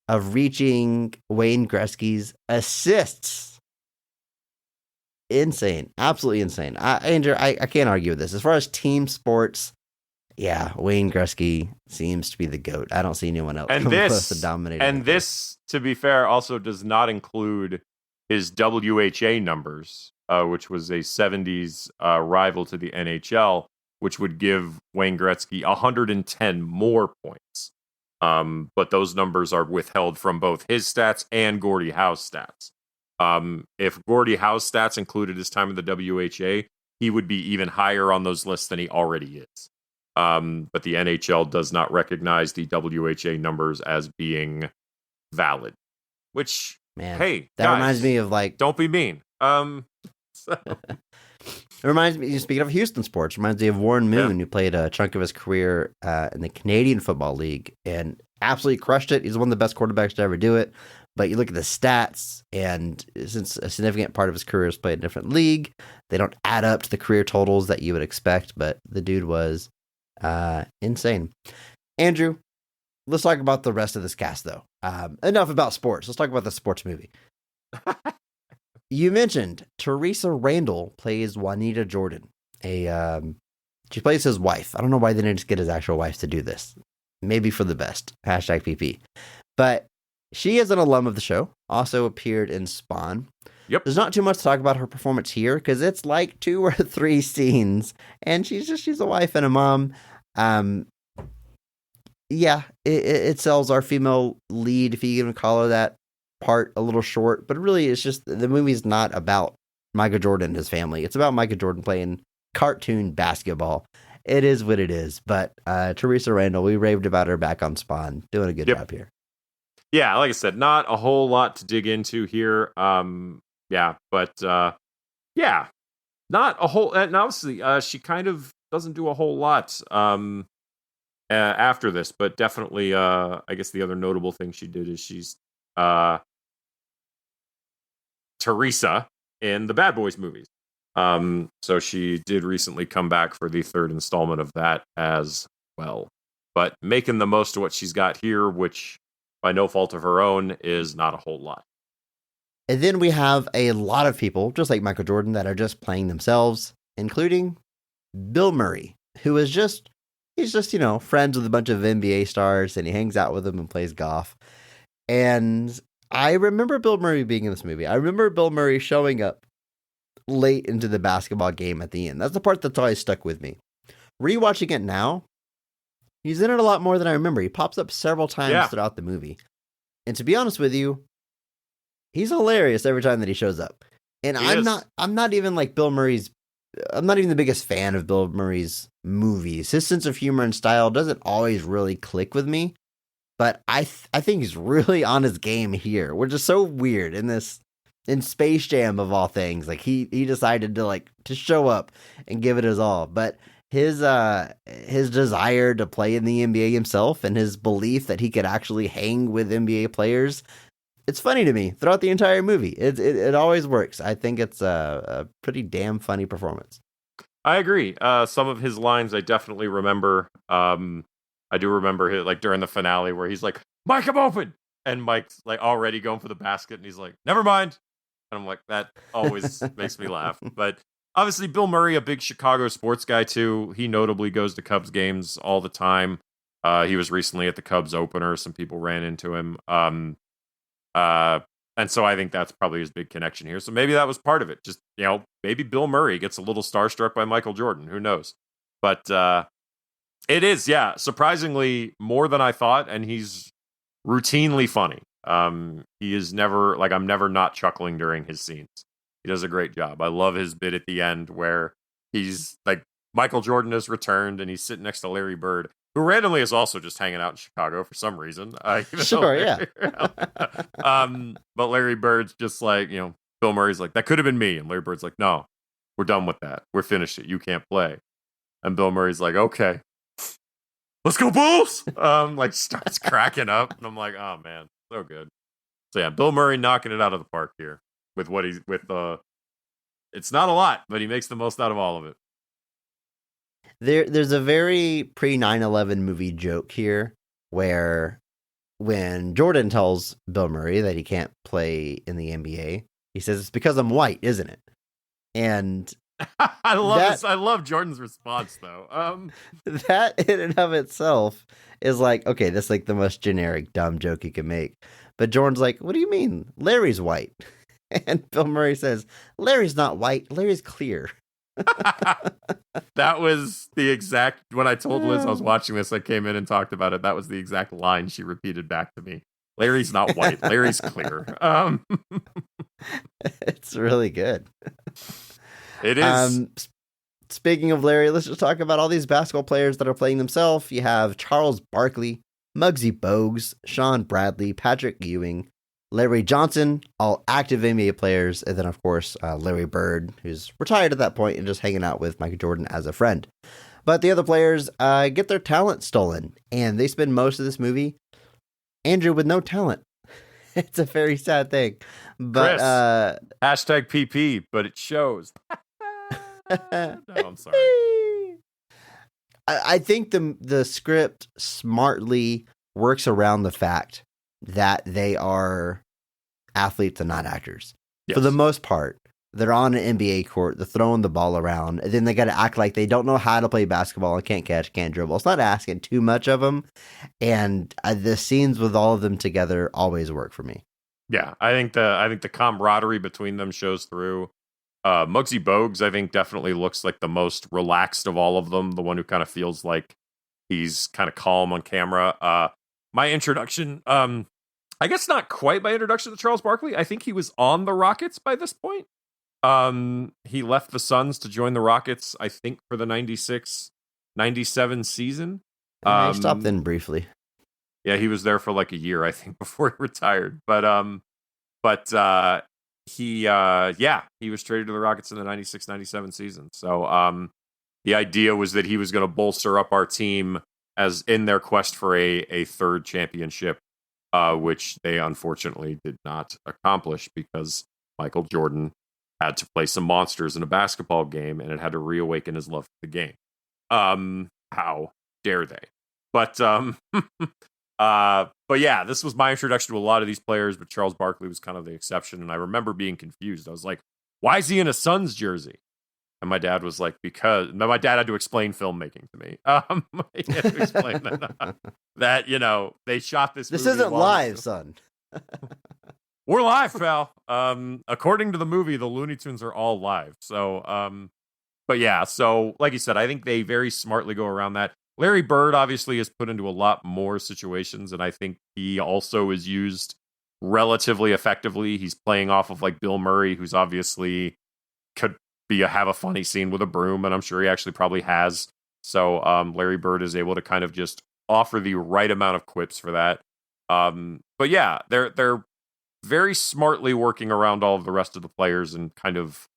of reaching Wayne Gretzky's assists. Insane. Absolutely insane. Andrew, I can't argue with this. As far as team sports, yeah, Wayne Gretzky seems to be the GOAT. I don't see anyone else close to dominating. And this, to be fair, also does not include his WHA numbers, which was a 70s rival to the NHL, which would give Wayne Gretzky 110 more points. But those numbers are withheld from both his stats and Gordie Howe's stats. If Gordie Howe's stats included his time in the WHA, he would be even higher on those lists than he already is. But the NHL does not recognize the WHA numbers as being valid. Which, man, hey, that guys, reminds me of like, don't be mean. It reminds me, speaking of Houston sports, reminds me of Warren Moon, who played a chunk of his career in the Canadian Football League and absolutely crushed it. He's one of the best quarterbacks to ever do it. But you look at the stats, and since a significant part of his career is played in a different league, they don't add up to the career totals that you would expect. But the dude was insane. Andrew, let's talk about the rest of this cast, though. Enough about sports. Let's talk about the sports movie. You mentioned Teresa Randall plays Juanita Jordan. She plays his wife. I don't know why they didn't just get his actual wife to do this. Maybe for the best. Hashtag PP. But she is an alum of the show. Also appeared in Spawn. Yep. There's not too much to talk about her performance here because it's like 2 or 3 scenes, and she's a wife and a mom. Yeah, it sells our female lead, if you even call her that, part a little short, but really it's just the movie's not about Michael Jordan and his family. It's about Michael Jordan playing cartoon basketball. It is what it is. But Teresa Randall, we raved about her back on Spawn, doing a good job here. Yeah, like I said, not a whole lot to dig into here. Not a whole. And obviously, she kind of doesn't do a whole lot. after this, but definitely, I guess the other notable thing she did is she's uh, Teresa in the Bad Boys movies. So she did recently come back for the third installment of that as well. But making the most of what she's got here, which by no fault of her own is not a whole lot. And then we have a lot of people, just like Michael Jordan, that are just playing themselves, including Bill Murray, who is just, he's just, friends with a bunch of NBA stars and he hangs out with them and plays golf. And I remember Bill Murray being in this movie. I remember Bill Murray showing up late into the basketball game at the end. That's the part that's always stuck with me. Rewatching it now, he's in it a lot more than I remember. He pops up several times throughout the movie. And to be honest with you, he's hilarious every time that he shows up. And I'm not even like Bill Murray's, I'm not even the biggest fan of Bill Murray's movies. His sense of humor and style doesn't always really click with me. But I think he's really on his game here, which is so weird in Space Jam of all things. Like he decided to show up and give it his all. But his desire to play in the NBA himself and his belief that he could actually hang with NBA players, it's funny to me throughout the entire movie. It always works. I think it's a pretty damn funny performance. I agree. Some of his lines I definitely remember. I do remember like during the finale where he's like, "Mike, I'm open," and Mike's like already going for the basket, and he's like, "Never mind." And I'm like, that always makes me laugh. But obviously, Bill Murray, a big Chicago sports guy too. He notably goes to Cubs games all the time. He was recently at the Cubs opener. Some people ran into him. And so I think that's probably his big connection here. So maybe that was part of it. Just, maybe Bill Murray gets a little starstruck by Michael Jordan. Who knows? But it is, surprisingly more than I thought. And he's routinely funny. He is never, I'm never not chuckling during his scenes. He does a great job. I love his bit at the end where he's like, Michael Jordan has returned and he's sitting next to Larry Bird, who randomly is also just hanging out in Chicago for some reason. Sure, yeah. But Larry Bird's just like, Bill Murray's like, that could have been me. And Larry Bird's like, no, we're done with that. We're finished it. You can't play. And Bill Murray's like, okay, let's go Bulls. Starts cracking up. And I'm like, oh man, so good. So yeah, Bill Murray knocking it out of the park here with what he's with. It's not a lot, but he makes the most out of all of it. There's a very pre 9/11 movie joke here where when Jordan tells Bill Murray that he can't play in the NBA, he says, "It's because I'm white, isn't it?" And I love Jordan's response though. That in and of itself is like, okay, that's like the most generic dumb joke you can make. But Jordan's like, "What do you mean? Larry's white." And Bill Murray says, "Larry's not white. Larry's clear." That was the exact, when I told Liz I was watching this, I came in and talked about it. That was the exact line she repeated back to me. Larry's not white. Larry's clear. It's really good. It is. Speaking of Larry, let's just talk about all these basketball players that are playing themselves. You have Charles Barkley, Muggsy Bogues, Sean Bradley, Patrick Ewing, Larry Johnson, all active NBA players, and then, of course, Larry Bird, who's retired at that point and just hanging out with Michael Jordan as a friend. But the other players get their talent stolen, and they spend most of this movie, Andrew, with no talent. It's a very sad thing. But Chris, hashtag PP, but it shows. No, I'm sorry. I think the script smartly works around the fact that they are athletes and not actors. Yes. For the most part, they're on an NBA court, they're throwing the ball around, and then they got to act like they don't know how to play basketball and can't catch, can't dribble. It's not asking too much of them, and the scenes with all of them together always work for me. Yeah, I think the camaraderie between them shows through. Muggsy Bogues, I think, definitely looks like the most relaxed of all of them, the one who kind of feels like he's kind of calm on camera. My introduction, I guess not quite my introduction to Charles Barkley. I think he was on the Rockets by this point. He left the Suns to join the Rockets, I think, for the 96-97 season. He stopped then briefly. Yeah, he was there for like a year, I think, before he retired. But he was traded to the Rockets in the 96-97 season. So the idea was that he was going to bolster up our team as in their quest for a third championship, which they unfortunately did not accomplish because Michael Jordan had to play some monsters in a basketball game, and it had to reawaken his love for the game. How dare they? But but yeah, this was my introduction to a lot of these players, but Charles Barkley was kind of the exception. And I remember being confused. I was like, why is he in a Suns jersey? And my dad was like, because my dad had to explain filmmaking to me. He had to explain that they shot this. This movie isn't live, son. We're live, pal. According to the movie, the Looney Tunes are all live. So, but yeah, so like you said, I think they very smartly go around that. Larry Bird obviously is put into a lot more situations, and I think he also is used relatively effectively. He's playing off of like Bill Murray, who's obviously could have a funny scene with a broom, and I'm sure he actually probably has. So Larry Bird is able to kind of just offer the right amount of quips for that. But yeah, they're very smartly working around all of the rest of the players and kind of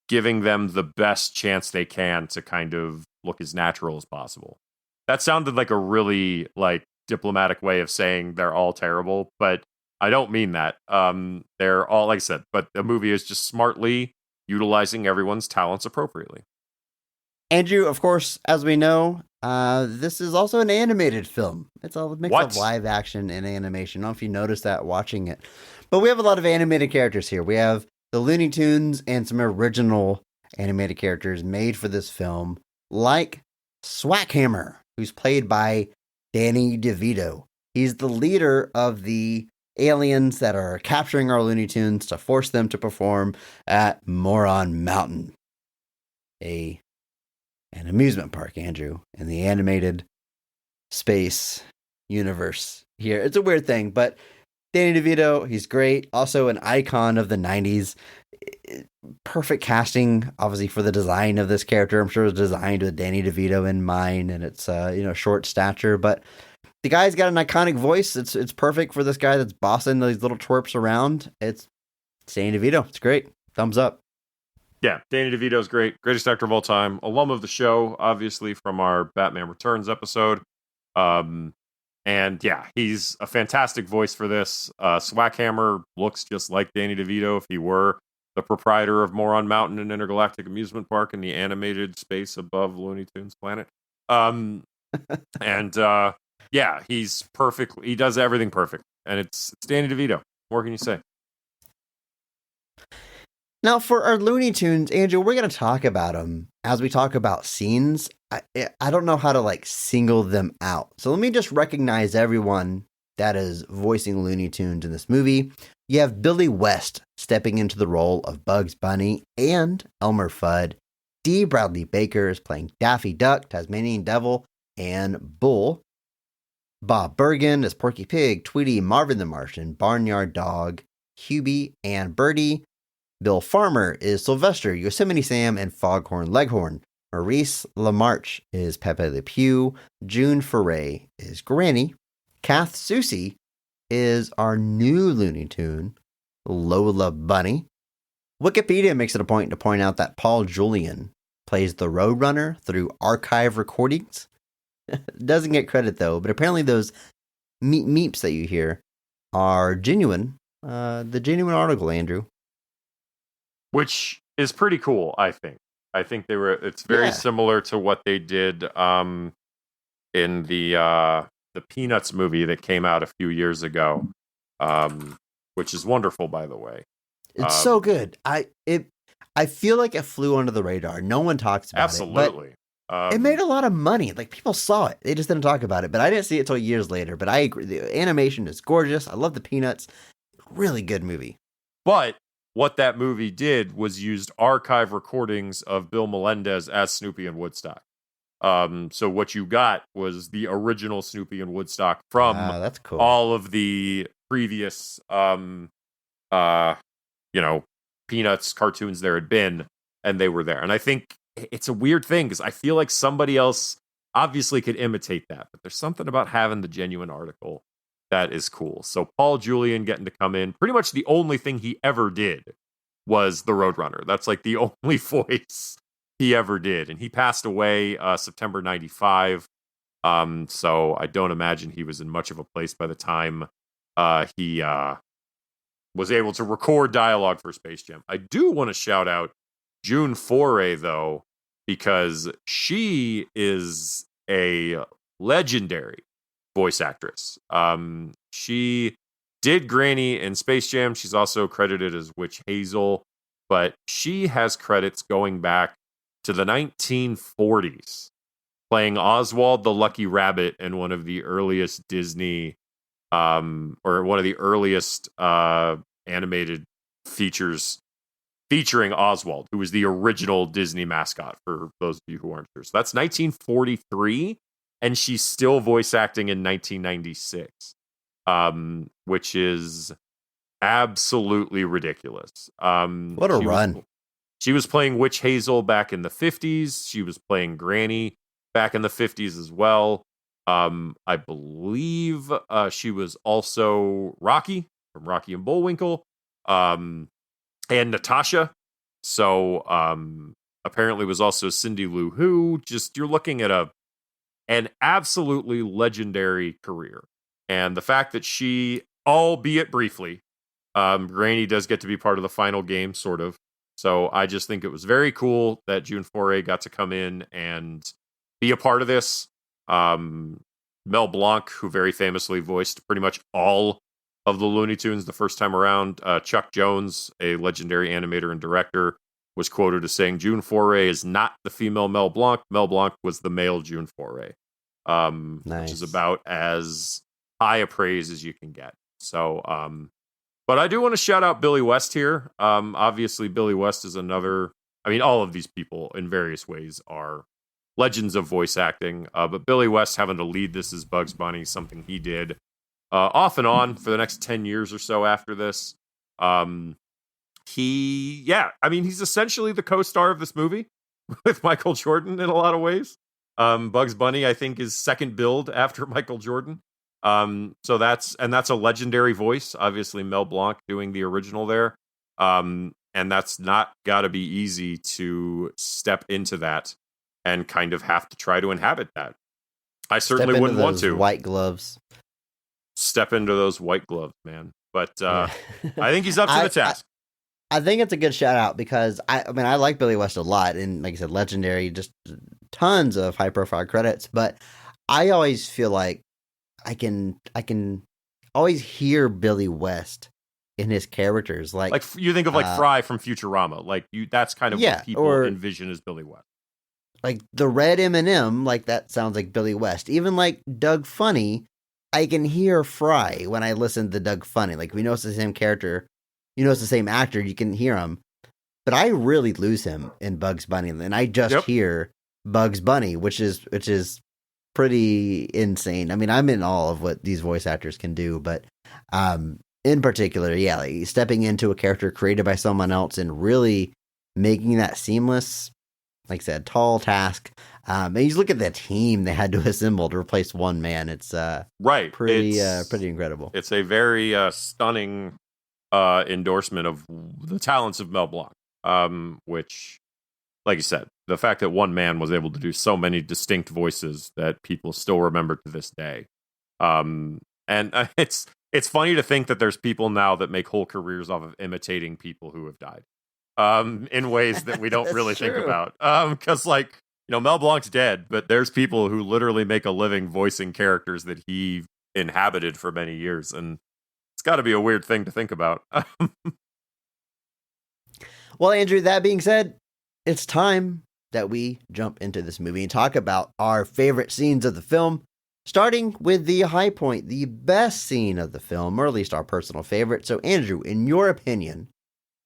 giving them the best chance they can to kind of look as natural as possible. That sounded like a really diplomatic way of saying they're all terrible, but I don't mean that. They're all, like I said, but the movie is just smartly utilizing everyone's talents appropriately. Andrew, of course, as we know, this is also an animated film. It's a mix of live action and animation. I don't know if you noticed that watching it. But we have a lot of animated characters here. We have the Looney Tunes and some original animated characters made for this film, like Swackhammer, who's played by Danny DeVito. He's the leader of the aliens that are capturing our Looney Tunes to force them to perform at Moron Mountain, an amusement park, Andrew, in the animated space universe here. It's a weird thing, but Danny DeVito, he's great. Also an icon of the 90s. Perfect casting, obviously, for the design of this character. I'm sure it was designed with Danny DeVito in mind, and it's short stature, but the guy's got an iconic voice. It's perfect for this guy that's bossing these little twerps around. It's Danny DeVito. It's great. Thumbs up. Yeah, Danny DeVito's great. Greatest actor of all time. Alum of the show, obviously, from our Batman Returns episode. And yeah, he's a fantastic voice for this. Swackhammer looks just like Danny DeVito if he were the proprietor of Moron Mountain, an intergalactic amusement park in the animated space above Looney Tunes planet. Yeah, he's perfect. He does everything perfect. And it's Danny DeVito. What more can you say? Now, for our Looney Tunes, Andrew, we're going to talk about them as we talk about scenes. I don't know how to single them out. So let me just recognize everyone that is voicing Looney Tunes in this movie. You have Billy West stepping into the role of Bugs Bunny and Elmer Fudd. D. Bradley Baker is playing Daffy Duck, Tasmanian Devil, and Bull. Bob Bergen is Porky Pig, Tweety, Marvin the Martian, Barnyard Dog, Hubie, and Birdie. Bill Farmer is Sylvester, Yosemite Sam, and Foghorn Leghorn. Maurice LaMarche is Pepe Le Pew. June Foray is Granny. Kath Soucie is our new Looney Tune, Lola Bunny. Wikipedia makes it a point to point out that Paul Julian plays the Roadrunner through archive recordings. Doesn't get credit, though, but apparently those meeps that you hear are genuine. The genuine article, Andrew. Which is pretty cool, I think. I think it's very similar to what they did in the Peanuts movie that came out a few years ago, which is wonderful, by the way. It's so good. I feel like it flew under the radar. No one talks about absolutely. it. Absolutely. It made a lot of money. People saw it. They just didn't talk about it. But I didn't see it until years later. But I agree. The animation is gorgeous. I love the Peanuts. Really good movie. But what that movie did was used archive recordings of Bill Melendez as Snoopy in Woodstock. So what you got was the original Snoopy in Woodstock from that's cool. all of the previous, Peanuts cartoons there had been, and they were there. And I think it's a weird thing because I feel like somebody else obviously could imitate that, but there's something about having the genuine article that is cool. So Paul Julian getting to come in, pretty much the only thing he ever did was the Roadrunner. That's the only voice he ever did. And he passed away September 95. So I don't imagine he was in much of a place by the time he was able to record dialogue for Space Jam. I do want to shout out June Foray, though, because she is a legendary voice actress. She did Granny in Space Jam. She's also credited as Witch Hazel, but she has credits going back to the 1940s, playing Oswald the Lucky Rabbit in one of the earliest Disney, or one of the earliest animated features featuring Oswald, who was the original Disney mascot, for those of you who aren't sure. So that's 1943, and she's still voice acting in 1996, which is absolutely ridiculous. What a run. She was playing Witch Hazel back in the 50s. She was playing Granny back in the 50s as well. I believe she was also Rocky from Rocky and Bullwinkle, and Natasha. So apparently was also Cindy Lou Who. Just, you're looking at an absolutely legendary career. And the fact that she, albeit briefly, Granny does get to be part of the final game, sort of. So I just think it was very cool that June Foray got to come in and be a part of this. Mel Blanc, who very famously voiced pretty much all of the Looney Tunes the first time around. Chuck Jones, a legendary animator and director, was quoted as saying, June Foray is not the female Mel Blanc. Mel Blanc was the male June Foray. Which is about as high a praise as you can get. So, but I do want to shout out Billy West here. Obviously, Billy West is another, I mean, all of these people in various ways are legends of voice acting. But Billy West having to lead this as Bugs Bunny, something he did off and on for the next 10 years or so after this. He's essentially the co-star of this movie with Michael Jordan in a lot of ways. Bugs Bunny, I think, is second billed after Michael Jordan. So that's a legendary voice. Obviously, Mel Blanc doing the original there. And that's not got to be easy to step into that and kind of have to try to inhabit that. I certainly wouldn't want to. White gloves. Step into those white gloves, man. But I think he's up to the task. I think it's a good shout out because I like Billy West a lot, and like I said, legendary, just tons of high profile credits. But I always feel like I can always hear Billy West in his characters. Like you think of like Fry from Futurama, like that's kind of what people envision as Billy West. Like the red M&M, like that sounds like Billy West. Even like Doug Funny, I can hear Fry when I listen to Doug Funny. Like we know it's the same character. You know, it's the same actor. You can hear him. But I really lose him in Bugs Bunny. And I just hear Bugs Bunny, which is pretty insane. I mean, I'm in awe of what these voice actors can do. But in particular, like stepping into a character created by someone else and really making that seamless, like I said, tall task. And you look at the team they had to assemble to replace one man. It's pretty incredible. It's a very stunning endorsement of the talents of Mel Blanc, which, like you said, the fact that one man was able to do so many distinct voices that people still remember to this day. And it's funny to think that there's people now that make whole careers off of imitating people who have died, in ways that we don't really think about. Because Mel Blanc's dead, but there's people who literally make a living voicing characters that he inhabited for many years, and it's got to be a weird thing to think about. Well, Andrew, that being said, it's time that we jump into this movie and talk about our favorite scenes of the film, starting with the high point, the best scene of the film, or at least our personal favorite. So, Andrew, in your opinion,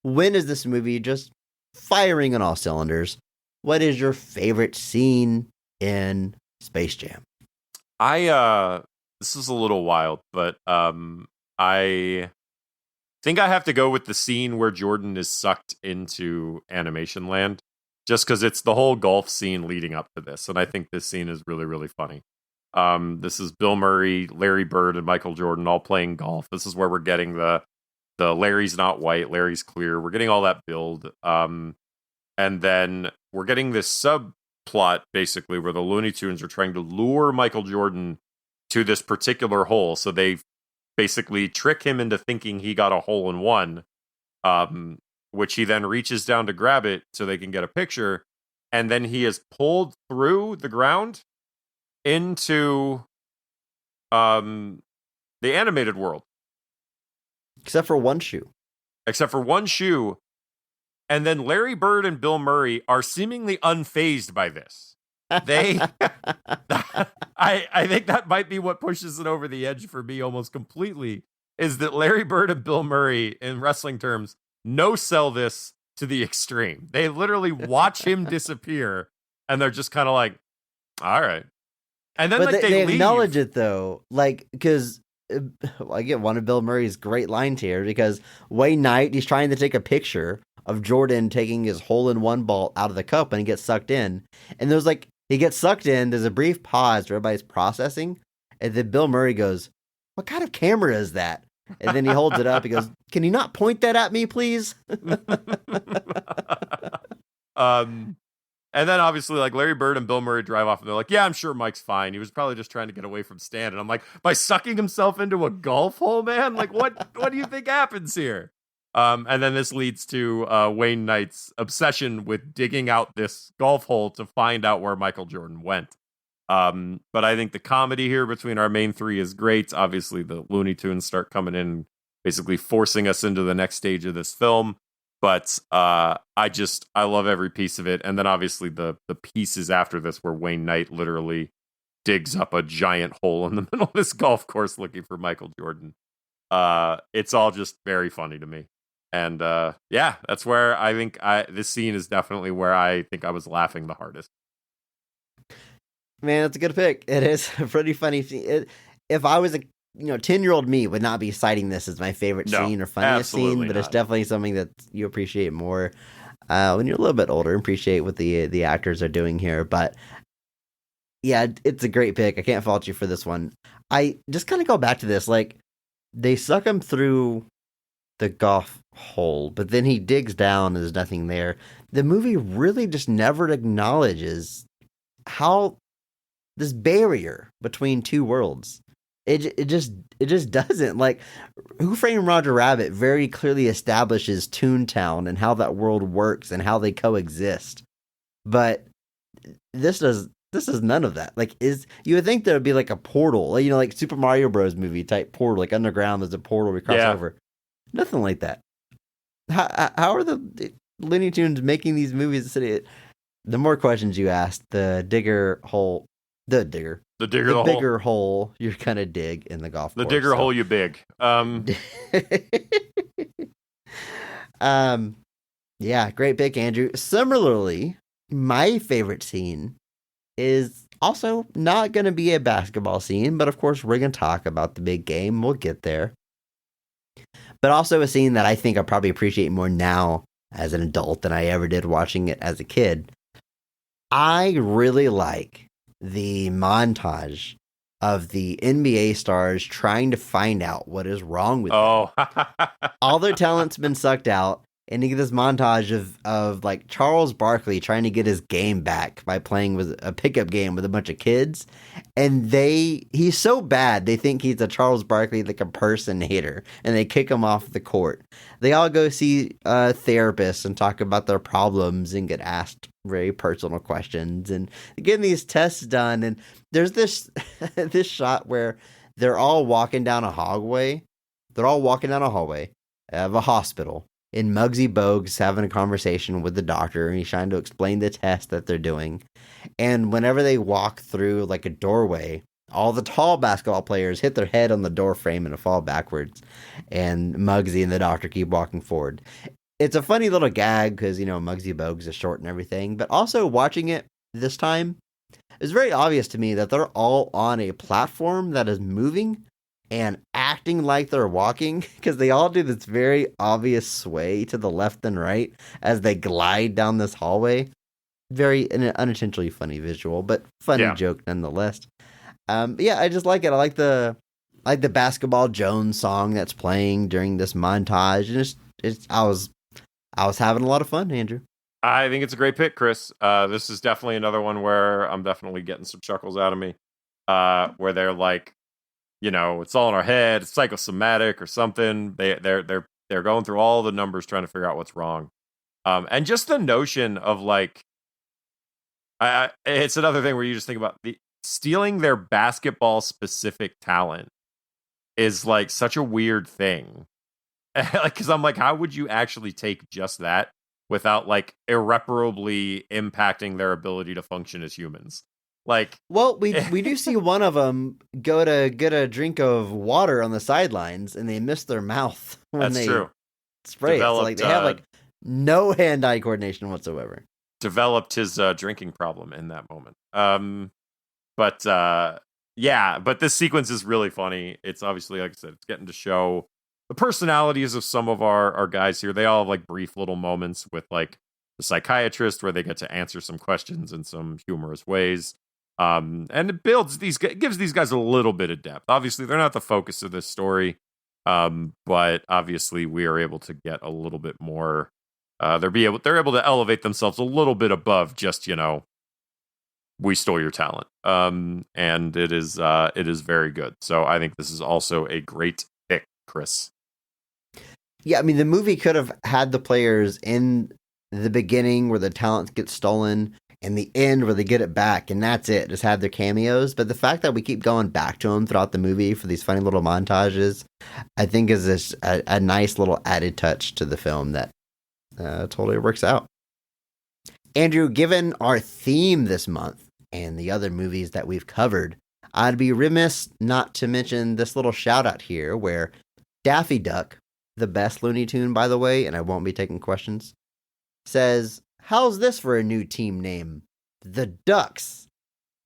when is this movie just firing on all cylinders? What is your favorite scene in Space Jam? This is a little wild, but I think I have to go with the scene where Jordan is sucked into Animation Land, just because it's the whole golf scene leading up to this, and I think this scene is really, really funny. This is Bill Murray, Larry Bird, and Michael Jordan all playing golf. This is where we're getting the Larry's not white, Larry's clear. We're getting all that build, and then we're getting this plot, basically, where the Looney Tunes are trying to lure Michael Jordan to this particular hole. So they basically trick him into thinking he got a hole in one, which he then reaches down to grab it so they can get a picture. And then he is pulled through the ground into the animated world. Except for one shoe. Except for one shoe. And then Larry Bird and Bill Murray are seemingly unfazed by this. They, I think that might be what pushes it over the edge for me almost completely, is that Larry Bird and Bill Murray, in wrestling terms, no-sell this to the extreme. They literally watch him disappear, and they're just kind of like, all right. And then but they leave. Acknowledge it, though, because I get one of Bill Murray's great lines here, because Wayne Knight, he's trying to take a picture of Jordan taking his hole-in-one ball out of the cup, and he gets sucked in. And there's like, he gets sucked in, there's a brief pause where everybody's processing, and then Bill Murray goes, "What kind of camera is that?" And then he holds it up, he goes, "Can you not point that at me, please?" And then obviously, like, Larry Bird and Bill Murray drive off, and they're like, "Yeah, I'm sure Mike's fine. He was probably just trying to get away from Stan." And I'm like, by sucking himself into a golf hole, man? Like, what do you think happens here? And then this leads to Wayne Knight's obsession with digging out this golf hole to find out where Michael Jordan went. But I think the comedy here between our main three is great. Obviously, the Looney Tunes start coming in, basically forcing us into the next stage of this film. But I love every piece of it. And then obviously the pieces after this where Wayne Knight literally digs up a giant hole in the middle of this golf course looking for Michael Jordan. It's all just very funny to me. And yeah, that's where I think this scene is definitely where I think I was laughing the hardest. Man, that's a good pick. It is a pretty funny scene. If I was a 10-year-old me would not be citing this as my favorite scene or funniest scene, but it's definitely something that you appreciate more when you're a little bit older and appreciate what the actors are doing here. But yeah, it's a great pick. I can't fault you for this one. I just kind of go back to this, like, they suck him through the golf hole, but then he digs down and there's nothing there. The movie really just never acknowledges how this barrier between two worlds. It just doesn't. Like, Who Framed Roger Rabbit very clearly establishes Toontown and how that world works and how they coexist. But this is none of that. Like, you would think there would be like a portal, like Super Mario Bros. Movie type portal, like underground there's a portal we cross over. Nothing like that. How are the Looney Tunes making these movies? The more questions you ask, the bigger hole you're gonna dig in the golf course. The digger hole you big. Yeah, great pick, Andrew. Similarly, my favorite scene is also not going to be a basketball scene, but of course we're going to talk about the big game. We'll get there. But also a scene that I think I probably appreciate more now as an adult than I ever did watching it as a kid. I really like the montage of the NBA stars trying to find out what is wrong with them. All their talent's been sucked out, and you get this montage of like Charles Barkley trying to get his game back by playing with a pickup game with a bunch of kids. And he's so bad, they think he's a Charles Barkley, like, impersonator, and they kick him off the court. They all go see a therapist and talk about their problems and get asked very personal questions and getting these tests done. And there's this shot where they're all walking down a hallway. They're all walking down a hallway of a hospital. And Muggsy Bogues having a conversation with the doctor, and he's trying to explain the test that they're doing. And whenever they walk through like a doorway, all the tall basketball players hit their head on the door frame and fall backwards. And Muggsy and the doctor keep walking forward. It's a funny little gag because, Muggsy Bogues is short and everything. But also watching it this time, it's very obvious to me that they're all on a platform that is moving and acting like they're walking, because they all do this very obvious sway to the left and right as they glide down this hallway. Very unintentionally funny visual, but funny joke nonetheless. Yeah, I just like it. I like the Basketball Jones song that's playing during this montage, and I was having a lot of fun, Andrew. I think it's a great pick, Chris. This is definitely another one where I'm definitely getting some chuckles out of me. Where they're like, it's all in our head, it's psychosomatic or something. They're going through all the numbers trying to figure out what's wrong. And just the notion of like, it's another thing where you just think about stealing their basketball specific talent is like such a weird thing. Like, because I'm like, how would you actually take just that without like irreparably impacting their ability to function as humans? Like, well, we do see one of them go to get a drink of water on the sidelines, and they miss their mouth when they spray it. So like they have like no hand-eye coordination whatsoever. Developed his drinking problem in that moment. But this sequence is really funny. It's obviously, like I said, it's getting to show the personalities of some of our guys here. They all have like brief little moments with like the psychiatrist where they get to answer some questions in some humorous ways. And it gives these guys a little bit of depth. Obviously, they're not the focus of this story. But obviously we are able to get a little bit more. They're able to elevate themselves a little bit above just, we stole your talent. And it is very good. So I think this is also a great pick, Chris. Yeah, I mean, the movie could have had the players in the beginning where the talent gets stolen and the end where they get it back, and that's it. Just have their cameos. But the fact that we keep going back to them throughout the movie for these funny little montages, I think is a nice little added touch to the film that totally works out. Andrew, given our theme this month and the other movies that we've covered, I'd be remiss not to mention this little shout out here where Daffy Duck, the best Looney Tune, by the way, and I won't be taking questions, says, "How's this for a new team name? The Ducks."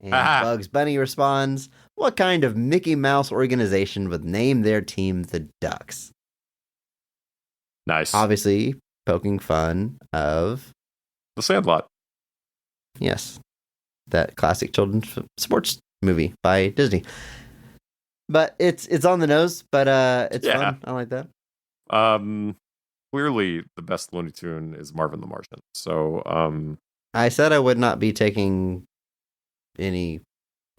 And Bugs Bunny responds, "What kind of Mickey Mouse organization would name their team the Ducks?" Nice. Obviously, poking fun of The Sandlot. Yes. That classic children's sports movie by Disney. But it's on the nose, but it's fun. I like that. Clearly the best Looney Tune is Marvin the Martian. So I said I would not be taking any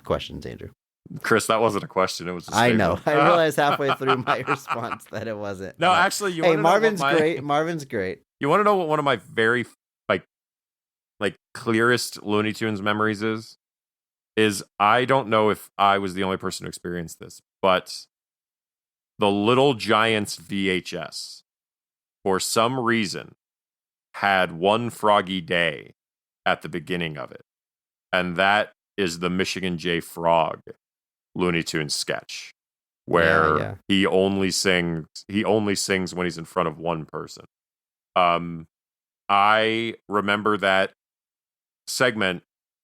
questions, Andrew. Chris, that wasn't a question. It was a I know. I realized halfway through my response that it wasn't. No, actually, Marvin's great. Marvin's great. You want to know what one of my very like clearest Looney Tunes memories is I don't know if I was the only person who experienced this, but the Little Giants VHS, for some reason, had One Froggy Day at the beginning of it. And that is the Michigan J. Frog Looney Tunes sketch, where he only sings when he's in front of one person. I remember that segment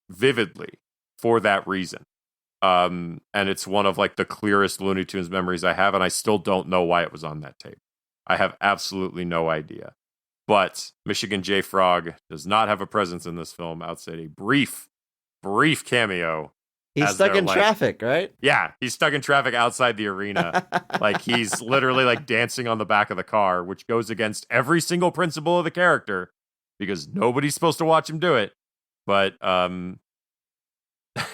vividly for that reason. And it's one of like the clearest Looney Tunes memories I have, and I still don't know why it was on that tape. I have absolutely no idea. But Michigan J. Frog does not have a presence in this film outside a brief cameo. He's stuck in traffic, right? Yeah, he's stuck in traffic outside the arena. Like he's literally like dancing on the back of the car, which goes against every single principle of the character because nobody's supposed to watch him do it. But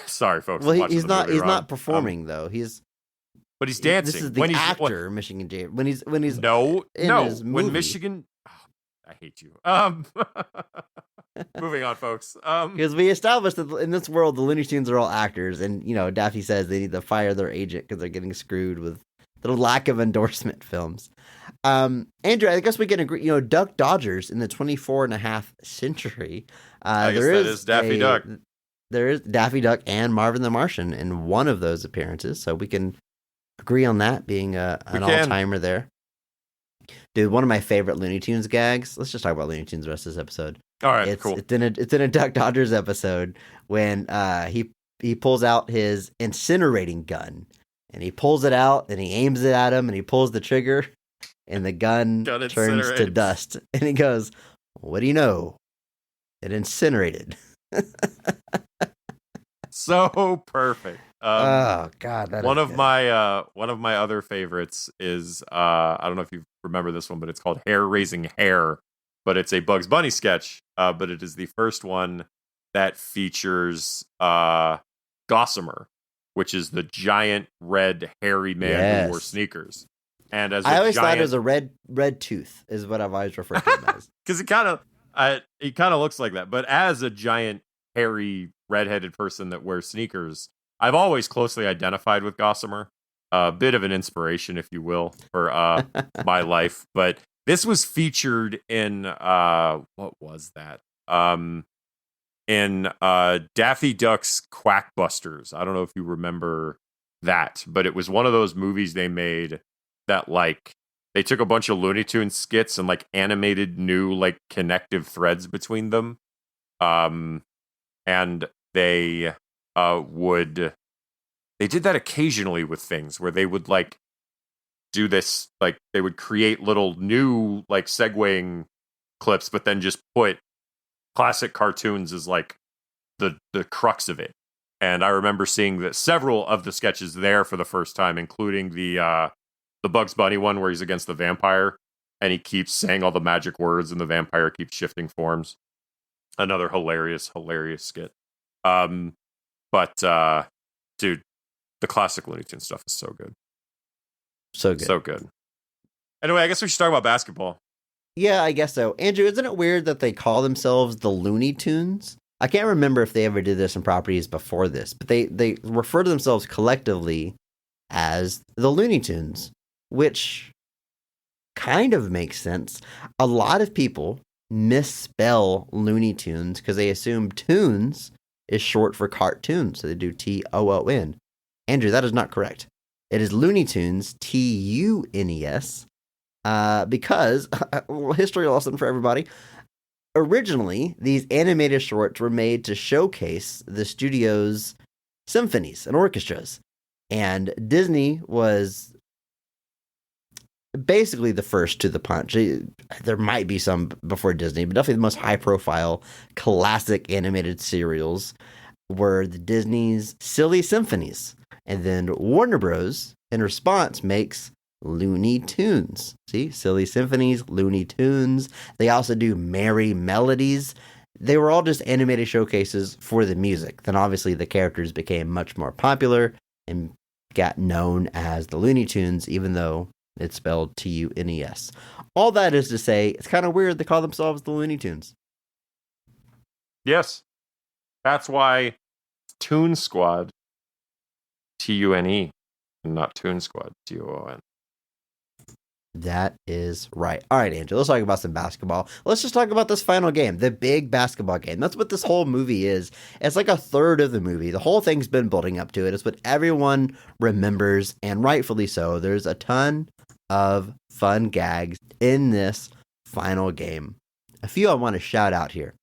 sorry, folks. Well, he's not performing though. But he's dancing. This is the actor, Michigan J. When he's when Michigan. Oh, I hate you. Moving on, folks. Because we established that in this world, the Looney Tunes are all actors, and Daffy says they need to fire their agent because they're getting screwed with the lack of endorsement films. Andrew, I guess we can agree. Duck Dodgers in the 24.5 century. There is Daffy Duck. There is Daffy Duck and Marvin the Martian in one of those appearances, so we can agree on that being an all-timer there. Dude, one of my favorite Looney Tunes gags. Let's just talk about Looney Tunes the rest of this episode. All right, cool. It's in a Duck Dodgers episode when he pulls out his incinerating gun and he pulls it out and he aims it at him and he pulls the trigger and the gun turns to dust and he goes, "What do you know? It incinerated." So perfect. Oh God, one of my other favorites is I don't know if you remember this one, but it's called Hair Raising Hair but it's a Bugs Bunny sketch. But it is the first one that features Gossamer, which is the giant red hairy man who wore sneakers. And as I always thought it was a red tooth, is what I've always referred to him as. Because he kind of looks like that. But as a giant hairy redheaded person that wears sneakers, I've always closely identified with Gossamer. A bit of an inspiration, if you will, for my life. But this was featured in what was that? In Daffy Duck's Quackbusters. I don't know if you remember that, but it was one of those movies they made that like they took a bunch of Looney Tunes skits and like animated new like connective threads between them. And they they did that occasionally with things where they would like do this, like they would create little new like segueing clips, but then just put classic cartoons as like the crux of it. And I remember seeing that several of the sketches there for the first time, including the Bugs Bunny one where he's against the vampire and he keeps saying all the magic words and the vampire keeps shifting forms. Another hilarious skit. But dude, the classic Looney Tunes stuff is so good. So good. Anyway, I guess we should talk about basketball. Yeah, I guess so. Andrew, isn't it weird that they call themselves the Looney Tunes? I can't remember if they ever did this in properties before this, but they refer to themselves collectively as the Looney Tunes, which kind of makes sense. A lot of people misspell Looney Tunes because they assume tunes is short for cartoon, so they do Toon. Andrew, that is not correct. It is Looney Tunes, Tunes, because, history lesson for everybody, originally, these animated shorts were made to showcase the studio's symphonies and orchestras, and Disney was basically the first to the punch. There might be some before Disney, but definitely the most high-profile classic animated serials were the Disney's Silly Symphonies. And then Warner Bros. In response makes Looney Tunes. See? Silly Symphonies, Looney Tunes. They also do Merry Melodies. They were all just animated showcases for the music. Then obviously the characters became much more popular and got known as the Looney Tunes, even though it's spelled Tunes. All that is to say, it's kind of weird they call themselves the Looney Tunes. Yes. That's why Toon Squad, Tune, and not Toon Squad, Toon. That is right. All right, Andrew, let's talk about some basketball. Let's just talk about this final game, the big basketball game. That's what this whole movie is. It's like a third of the movie. The whole thing's been building up to it. It's what everyone remembers, and rightfully so. There's a ton of fun gags in this final game. A few I want to shout out here.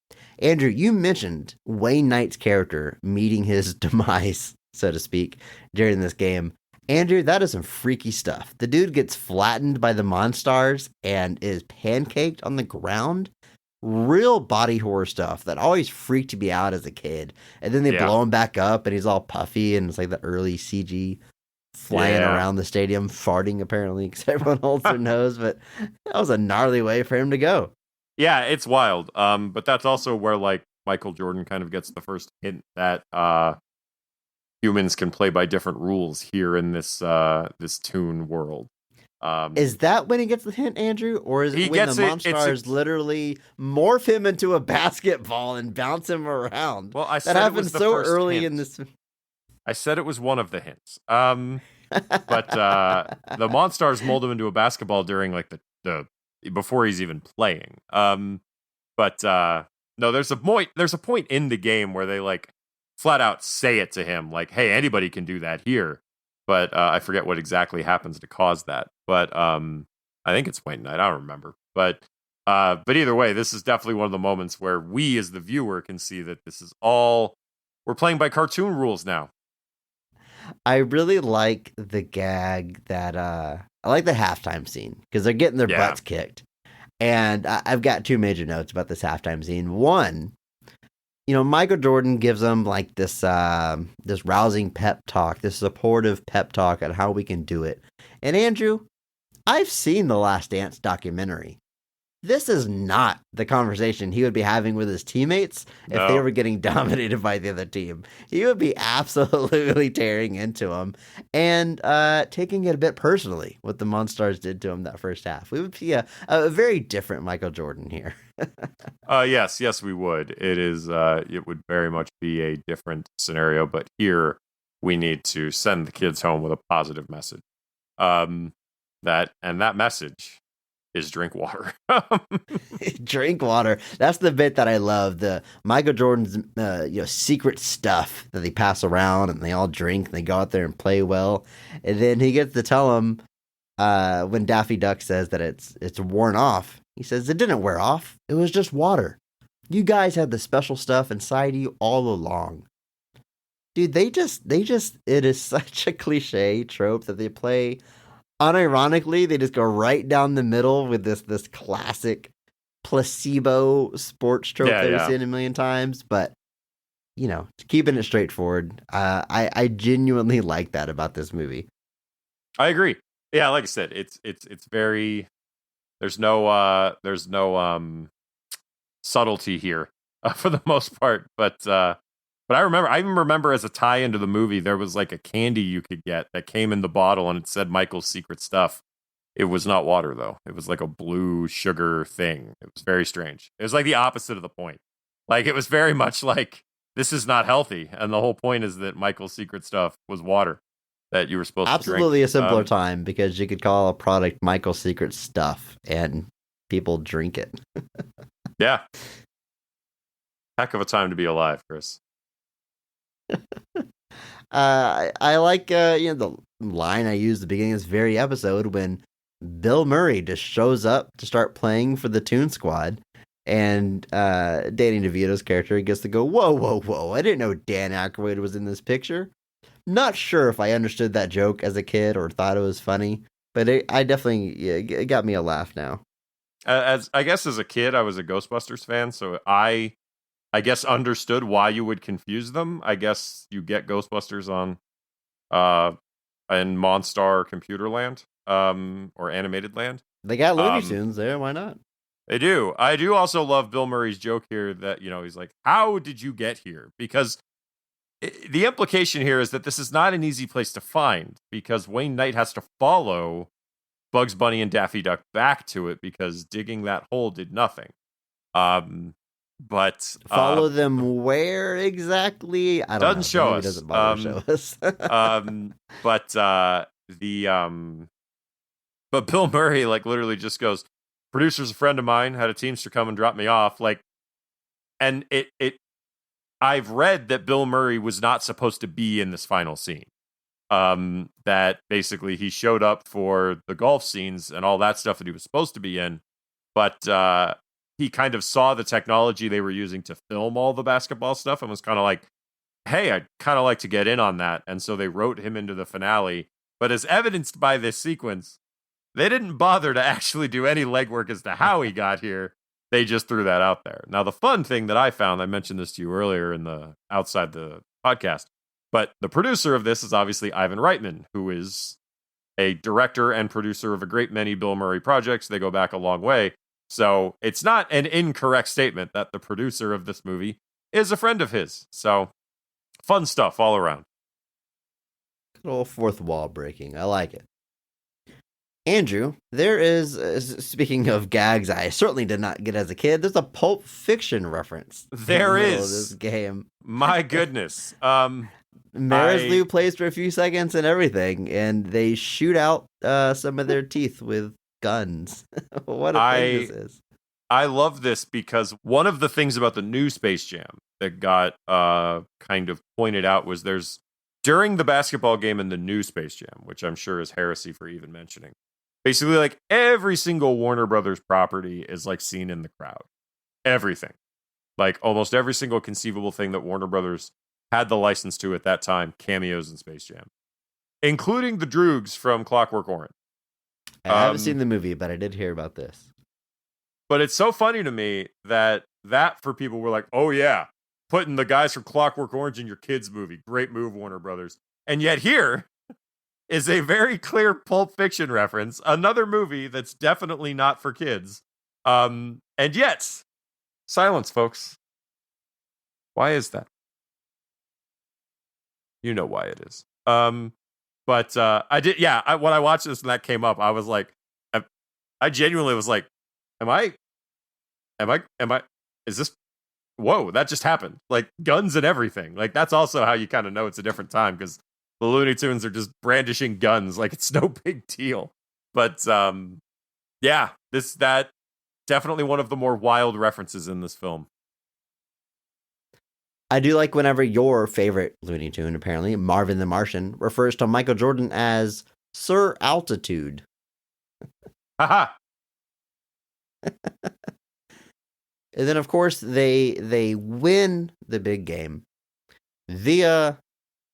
Andrew, you mentioned Wayne Knight's character meeting his demise, so to speak, during this game. Andrew, that is some freaky stuff. The dude gets flattened by the Monstars and is pancaked on the ground. Real body horror stuff that always freaked me out as a kid. And then they blow him back up and he's all puffy and it's like the early CG flying around the stadium, farting apparently because everyone holds their nose. But that was a gnarly way for him to go. Yeah, it's wild. But that's also where like Michael Jordan kind of gets the first hint that humans can play by different rules here in this toon world. Is that when he gets the hint, Andrew? Or is it when the Monstars literally morph him into a basketball and bounce him around? Well, I said that happened it was so early in this. I said it was one of the hints. But the Monstars mold him into a basketball during like the before he's even playing. But no, there's a point in the game where they like flat out say it to him, like, "Hey, anybody can do that here." But I forget what exactly happens to cause that. But I think it's Wayne Knight. I don't remember. But either way, this is definitely one of the moments where we, as the viewer, can see that this is all we're playing by cartoon rules now. I really like the gag that I like the halftime scene because they're getting their butts kicked. And I've got two major notes about this halftime scene. One, you know, Michael Jordan gives them like this rousing pep talk, this supportive pep talk on how we can do it. And Andrew, I've seen the Last Dance documentary. This is not the conversation he would be having with his teammates if they No. were getting dominated by the other team. He would be absolutely tearing into them and taking it a bit personally what the Monstars did to him that first half. We would see a very different Michael Jordan here. Yes, we would. It would very much be a different scenario, but here we need to send the kids home with a positive message. That message is drink water. Drink water. That's the bit that I love. The Michael Jordan's secret stuff that they pass around and they all drink and they go out there and play well. And then he gets to tell him when Daffy Duck says that it's worn off. He says it didn't wear off. It was just water. You guys had the special stuff inside you all along. Dude, it is such a cliche trope that they play. Unironically, they just go right down the middle with this classic placebo sports trope that we've seen a million times. But, keeping it straightforward, I genuinely like that about this movie. I agree. Yeah, like I said, it's very, there's no subtlety here for the most part. But I even remember as a tie into the movie, there was like a candy you could get that came in the bottle and it said Michael's secret stuff. It was not water though. It was like a blue sugar thing. It was very strange. It was like the opposite of the point. Like it was very much like this is not healthy. And the whole point is that Michael's secret stuff was water that you were supposed to drink. Absolutely a simpler time because you could call a product Michael's secret stuff and people drink it. Yeah. Heck of a time to be alive, Chris. I like the line I used at the beginning of this very episode when Bill Murray just shows up to start playing for the Toon Squad, and Danny DeVito's character gets to go, whoa! I didn't know Dan Aykroyd was in this picture. Not sure if I understood that joke as a kid or thought it was funny, but it got me a laugh now. As a kid, I was a Ghostbusters fan, so I guess understood why you would confuse them. I guess you get Ghostbusters on in Monstar Computer Land or Animated Land. They got Looney Tunes there, why not? They do. I do also love Bill Murray's joke here that, he's like, how did you get here? Because the implication here is that this is not an easy place to find because Wayne Knight has to follow Bugs Bunny and Daffy Duck back to it because digging that hole did nothing. But follow them where exactly? I don't know. Show us. Doesn't bother to show us. But Bill Murray literally just goes, producer's a friend of mine, had a Teamster come and drop me off. And I've read that Bill Murray was not supposed to be in this final scene. That basically he showed up for the golf scenes and all that stuff that he was supposed to be in, but he kind of saw the technology they were using to film all the basketball stuff and was kind of like, hey, I'd kind of like to get in on that. And so they wrote him into the finale. But as evidenced by this sequence, they didn't bother to actually do any legwork as to how he got here. They just threw that out there. Now, the fun thing that I found, I mentioned this to you earlier outside the podcast, but the producer of this is obviously Ivan Reitman, who is a director and producer of a great many Bill Murray projects. They go back a long way. So it's not an incorrect statement that the producer of this movie is a friend of his. So fun stuff all around. Good old fourth wall breaking. I like it. Andrew, there is, speaking of gags I certainly did not get as a kid, there's a Pulp Fiction reference. There is. This game. My goodness. Maris plays for a few seconds and everything, and they shoot out some of their teeth with guns. What a thing this is. I love this because one of the things about the new Space Jam that got kind of pointed out was during the basketball game in the new Space Jam, which I'm sure is heresy for even mentioning, basically every single Warner Brothers property is seen in the crowd. Everything. Almost every single conceivable thing that Warner Brothers had the license to at that time cameos in Space Jam, including the Droogs from Clockwork Orange. I haven't seen the movie, but I did hear about this. But it's so funny to me that for people were like, oh yeah, putting the guys from Clockwork Orange in your kids' movie. Great move, Warner Brothers. And yet here is a very clear Pulp Fiction reference, another movie that's definitely not for kids, And yet, silence, folks. Why is that? You know why it is. But I did, yeah. When I watched this and that came up, I was like, I genuinely was like, am I? Is this? Whoa, that just happened. Like guns and everything. Like that's also how you kind of know it's a different time because the Looney Tunes are just brandishing guns like it's no big deal. But yeah, that definitely one of the more wild references in this film. I do like whenever your favorite Looney Tune, apparently, Marvin the Martian, refers to Michael Jordan as Sir Altitude. Haha. And then, of course, they win the big game via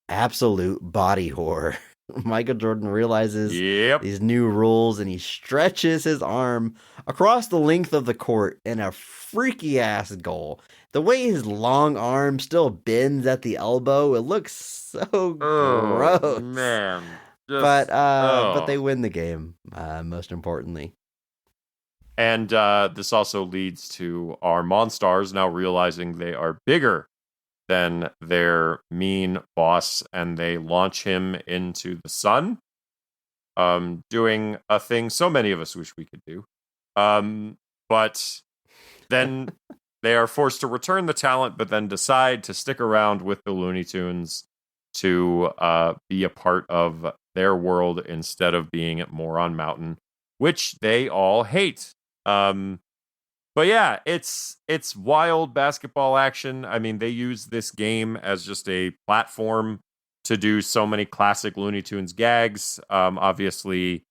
absolute body horror. Michael Jordan realizes these new rules and he stretches his arm across the length of the court in a freaky ass goal. The way his long arm still bends at the elbow, it looks so gross. Man. But they win the game, most importantly. And this also leads to our Monstars now realizing they are bigger than their mean boss, and they launch him into the sun, doing a thing so many of us wish we could do. But then they are forced to return the talent, but then decide to stick around with the Looney Tunes to be a part of their world instead of being at Moron Mountain, which they all hate. But yeah, it's wild basketball action. I mean, they use this game as just a platform to do so many classic Looney Tunes gags. Obviously,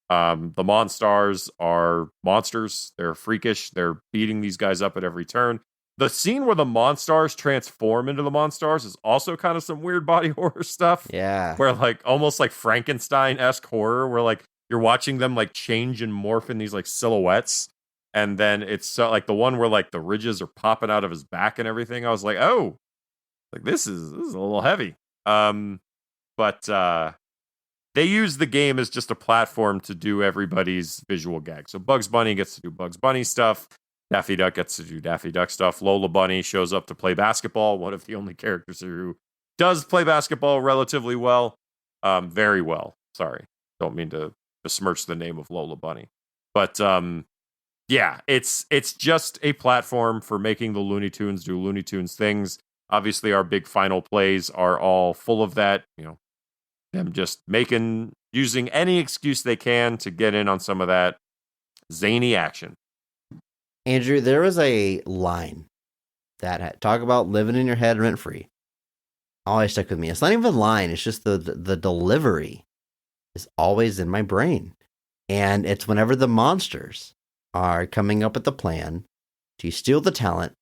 the Monstars are monsters. They're freakish. They're beating these guys up at every turn. The scene where the Monstars transform into the Monstars is also kind of some weird body horror stuff. Yeah. Where like almost like Frankenstein-esque horror, where like you're watching them like change and morph in these like silhouettes. And then it's like the one where like the ridges are popping out of his back and everything. I was like, oh, like this is a little heavy. But they use the game as just a platform to do everybody's visual gag. So Bugs Bunny gets to do Bugs Bunny stuff. Daffy Duck gets to do Daffy Duck stuff. Lola Bunny shows up to play basketball. One of the only characters who does play basketball relatively well. Very well. Sorry. Don't mean to besmirch the name of Lola Bunny. But yeah, it's just a platform for making the Looney Tunes do Looney Tunes things. Obviously, our big final plays are all full of that. You know, them just using any excuse they can to get in on some of that zany action. Andrew, there was a line that talk about living in your head rent free. Always stuck with me. It's not even a line. It's just the delivery is always in my brain. And it's whenever the monsters are coming up with the plan to steal the talent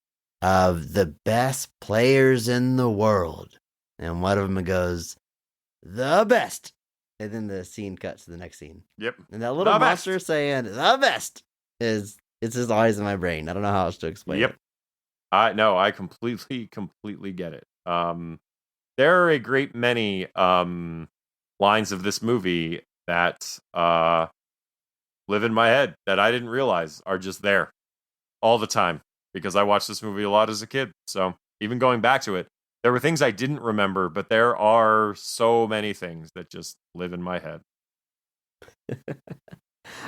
of the best players in the world. And one of them goes, the best. And then the scene cuts to the next scene. Yep. And that little monster saying, the best, it's just always in my brain. I don't know how else to explain it. I completely get it. There are a great many lines of this movie that live in my head that I didn't realize are just there all the time because I watched this movie a lot as a kid. So even going back to it, there were things I didn't remember, but there are so many things that just live in my head.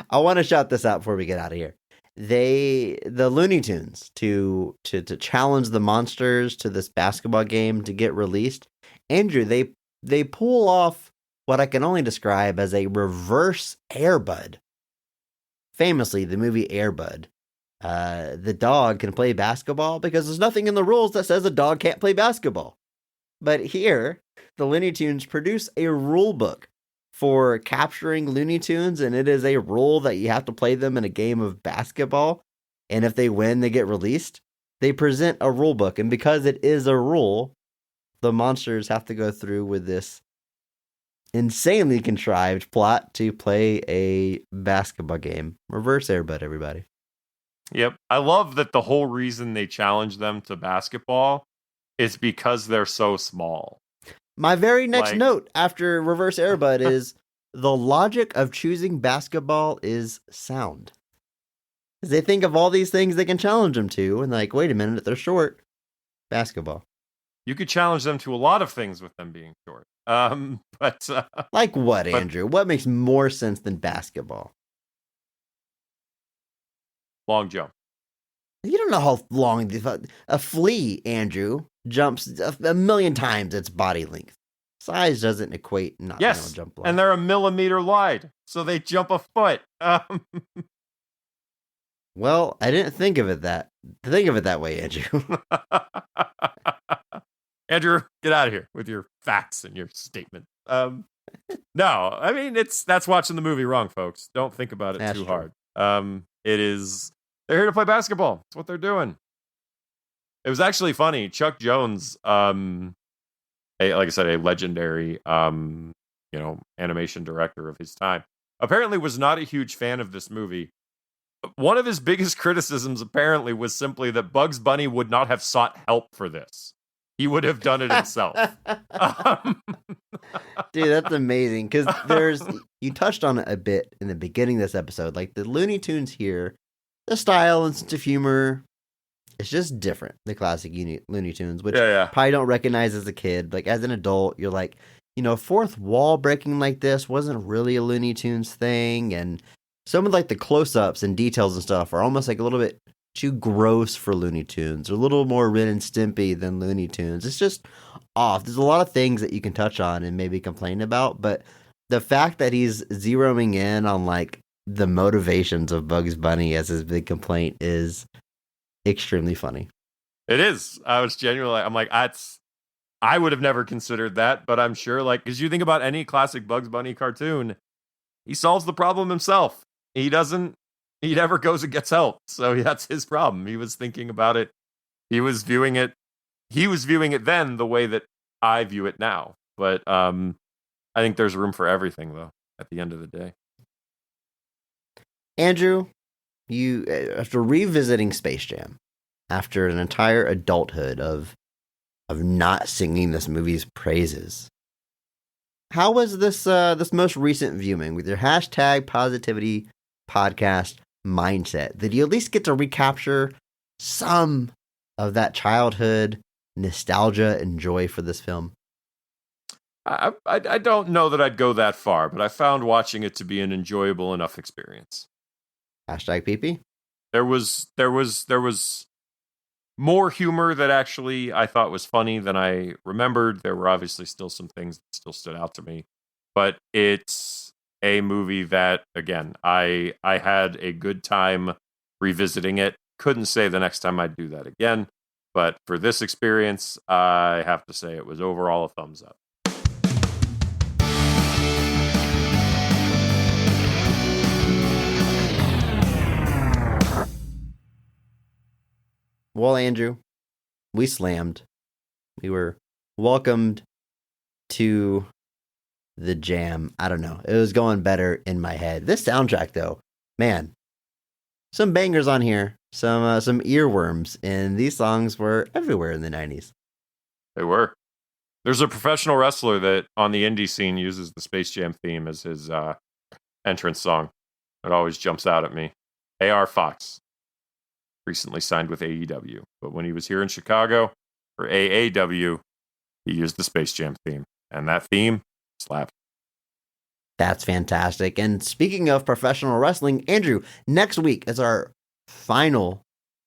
I want to shout this out before we get out of here. The Looney Tunes to challenge the monsters to this basketball game to get released. Andrew, they pull off what I can only describe as a reverse Air Bud. Famously, the movie Air Bud. The dog can play basketball because there's nothing in the rules that says a dog can't play basketball. But here, the Looney Tunes produce a rule book for capturing Looney Tunes, and it is a rule that you have to play them in a game of basketball. And if they win, they get released. They present a rule book, and because it is a rule, the monsters have to go through with this insanely contrived plot to play a basketball game. Reverse Air Bud, everybody. Yep. I love that the whole reason they challenge them to basketball is because they're so small. My very next note after Reverse Air Bud is the logic of choosing basketball is sound. They think of all these things they can challenge them to, and like, wait a minute, they're short. Basketball. You could challenge them to a lot of things with them being short. But like what, Andrew? What makes more sense than basketball? Long jump. You don't know how long a flea, Andrew, jumps a million times its body length. Size doesn't equate not being able to jump long. And they're a millimeter wide, so they jump a foot. Well, I didn't think of it that way, Andrew. Andrew, get out of here with your facts and your statement. No, I mean that's watching the movie wrong, folks. Don't think about it too hard. It is they're here to play basketball. That's what they're doing. It was actually funny. Chuck Jones, like I said, a legendary animation director of his time, apparently was not a huge fan of this movie. One of his biggest criticisms apparently was simply that Bugs Bunny would not have sought help for this. He would have done it himself. Dude, that's amazing. Because you touched on it a bit in the beginning of this episode. Like the Looney Tunes here, the style and sense of humor, it's just different. The classic Looney Tunes, which probably don't recognize as a kid. Like as an adult, you're like, fourth wall breaking like this wasn't really a Looney Tunes thing. And some of like the close-ups and details and stuff are almost like a little bit too gross for Looney Tunes, or a little more Ren and Stimpy than Looney Tunes. It's just off. There's a lot of things that you can touch on and maybe complain about, but the fact that he's zeroing in on like the motivations of Bugs Bunny as his big complaint is extremely funny. It is. I was genuinely, I'm like, I would have never considered that, but I'm sure, like, because you think about any classic Bugs Bunny cartoon, he solves the problem himself. He never goes and gets help. So that's his problem. He was thinking about it. He was viewing it then the way that I view it now. But I think there's room for everything, though, at the end of the day. Andrew, you, after revisiting Space Jam, after an entire adulthood of not singing this movie's praises, how was this most recent viewing with your hashtag positivity podcast mindset? Did you at least get to recapture some of that childhood nostalgia and joy for this film? I don't know that I'd go that far, but I found watching it to be an enjoyable enough experience. Hashtag PP? There was more humor that actually I thought was funny than I remembered. There were obviously still some things that still stood out to me, but it's a movie that, again, I had a good time revisiting it. Couldn't say the next time I'd do that again, but for this experience, I have to say it was overall a thumbs up. Well, Andrew, we slammed. We were welcomed to the jam. I don't know. It was going better in my head. This soundtrack, though, man, some bangers on here, some earworms, and these songs were everywhere in the 90s. They were. There's a professional wrestler that on the indie scene uses the Space Jam theme as his entrance song. It always jumps out at me. A.R. Fox. Recently signed with AEW, but when he was here in Chicago for AAW, he used the Space Jam theme, and that theme slapped. That's fantastic. And speaking of professional wrestling, Andrew, next week is our final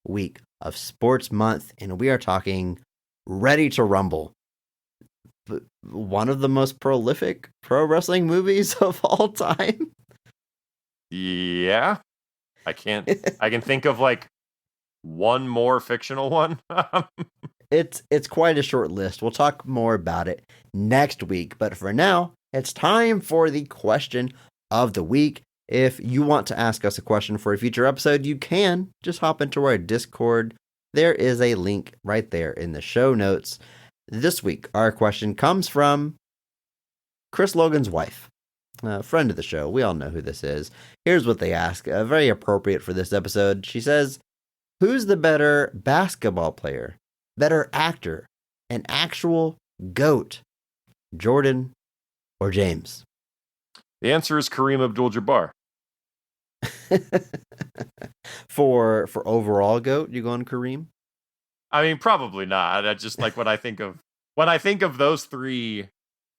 week of Sports Month, and we are talking Ready to Rumble, one of the most prolific pro wrestling movies of all time. Yeah, I can think of like one more fictional one. It's quite a short list. We'll talk more about it next week. But for now, it's time for the question of the week. If you want to ask us a question for a future episode, you can just hop into our Discord. There is a link right there in the show notes. This week, our question comes from Chris Logan's wife, a friend of the show. We all know who this is. Here's what they ask. Very appropriate for this episode. She says, who's the better basketball player, better actor, an actual GOAT, Jordan or James? The answer is Kareem Abdul-Jabbar. For overall GOAT, you going Kareem? I mean, probably not. I just like when I think of those three,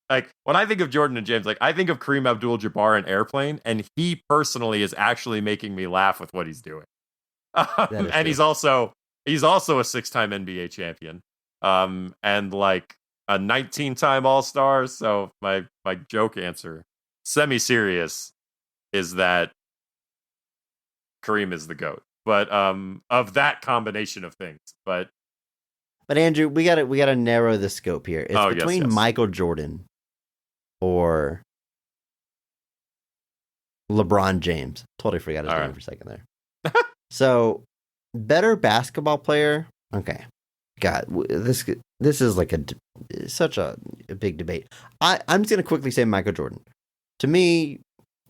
like when I think of Jordan and James, like I think of Kareem Abdul-Jabbar in Airplane, and he personally is actually making me laugh with what he's doing. That is And true. he's also a 6-time NBA champion, and like a 19-time All-Star. So my joke answer, semi-serious, is that Kareem is the GOAT. But of that combination of things. But Andrew, we gotta narrow the scope here. It's between yes. Michael Jordan or LeBron James. Totally forgot his name for a second there. So, better basketball player. Okay, God, this is like such a big debate. I'm just gonna quickly say Michael Jordan. To me,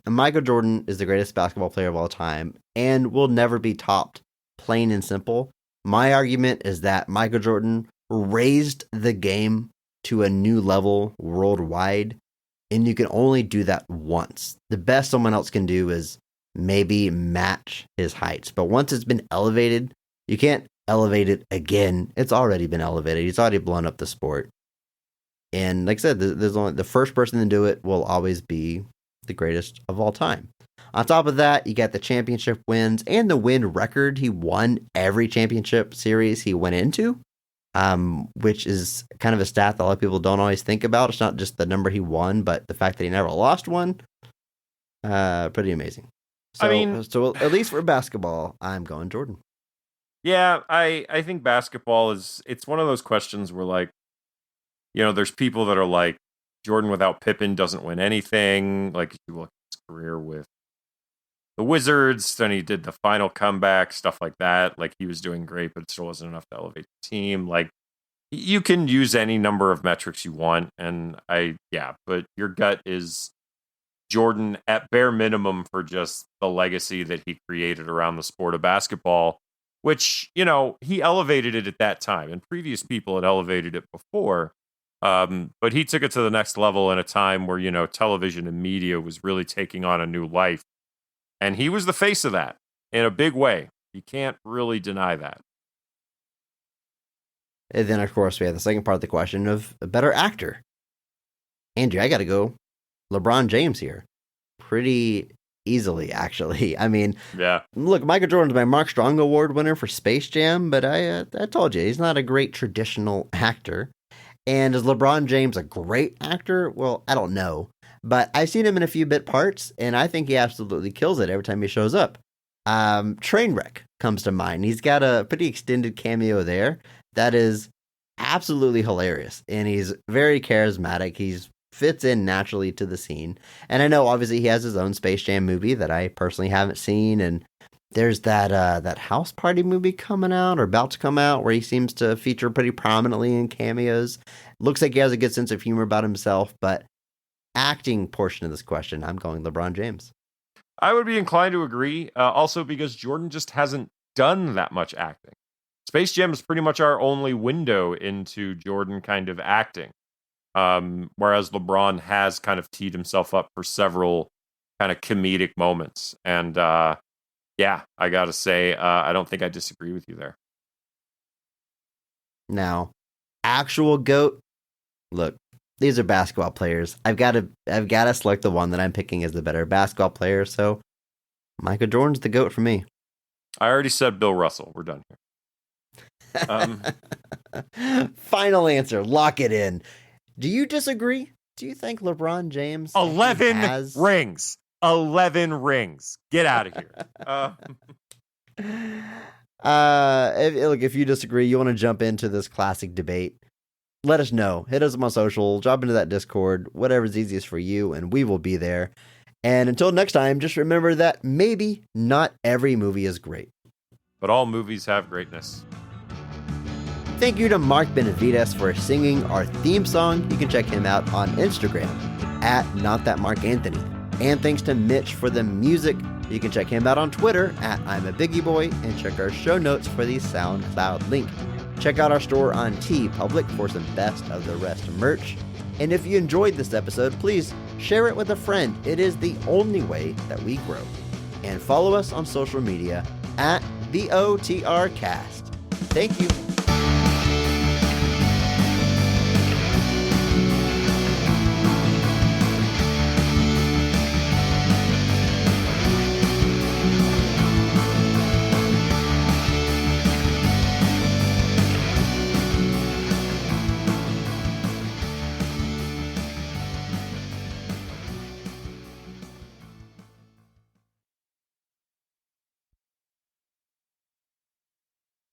Michael Jordan is the greatest basketball player of all time and will never be topped. Plain and simple. My argument is that Michael Jordan raised the game to a new level worldwide, and you can only do that once. The best someone else can do is maybe match his heights, but once it's been elevated, you can't elevate it again. It's already been elevated. He's already blown up the sport. And like I said, there's only the first person to do it will always be the greatest of all time. On top of that, you got the championship wins and the win record. He won every championship series he went into, which is kind of a stat that a lot of people don't always think about. It's not just the number he won, but the fact that he never lost one. Pretty amazing. So, so at least for basketball, I'm going Jordan. Yeah, I think basketball it's one of those questions where, like, there's people that are like, Jordan without Pippen doesn't win anything. Like, if you look at his career with the Wizards, then he did the final comeback, stuff like that. Like, he was doing great, but it still wasn't enough to elevate the team. Like, you can use any number of metrics you want, and but your gut is Jordan at bare minimum for just the legacy that he created around the sport of basketball, which, he elevated it at that time, and previous people had elevated it before. But he took it to the next level in a time where, television and media was really taking on a new life. And he was the face of that in a big way. You can't really deny that. And then, of course, we have the second part of the question of a better actor. Andrew, I got to go LeBron James here. Pretty easily, actually. I mean, look, Michael Jordan's my Mark Strong Award winner for Space Jam, but I told you, he's not a great traditional actor. And is LeBron James a great actor? Well, I don't know. But I've seen him in a few bit parts, and I think he absolutely kills it every time he shows up. Trainwreck comes to mind. He's got a pretty extended cameo there that is absolutely hilarious. And he's very charismatic. He fits in naturally to the scene. And I know, obviously, he has his own Space Jam movie that I personally haven't seen. And there's that House Party movie coming out or about to come out where he seems to feature pretty prominently in cameos. Looks like he has a good sense of humor about himself, but acting portion of this question, I'm going LeBron James. I would be inclined to agree. Also because Jordan just hasn't done that much acting. Space Jam is pretty much our only window into Jordan kind of acting. Whereas LeBron has kind of teed himself up for several kind of comedic moments. And, I gotta say, I don't think I disagree with you there. Now, actual GOAT. Look, these are basketball players. I've got to select the one that I'm picking as the better basketball player. So, Michael Jordan's the GOAT for me. I already said Bill Russell. We're done here. Final answer. Lock it in. Do you disagree? Do you think LeBron James 11 rings? 11 rings. Get out of here. If you disagree, you want to jump into this classic debate, let us know. Hit us up on social, drop into that Discord, whatever's easiest for you, and we will be there. And until next time, just remember that maybe not every movie is great, but all movies have greatness. Thank you to Mark Benavides for singing our theme song. You can check him out on Instagram at NotThatMarkAnthony. And thanks to Mitch for the music. You can check him out on Twitter at I'm a Biggie Boy and check our show notes for the SoundCloud link. Check out our store on TeePublic for some Best of the Rest merch. And if you enjoyed this episode, please share it with a friend. It is the only way that we grow. and follow us on social media at BOTRcast. Thank you.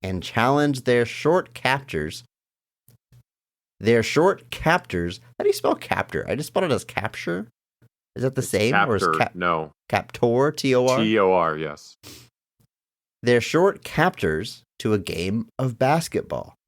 And challenge their short captors. Their short captors. How do you spell captor? I just spelled it as capture. Is that the same? Captor, or is no. Captor, T-O-R? T-O-R, yes. Their short captors to a game of basketball.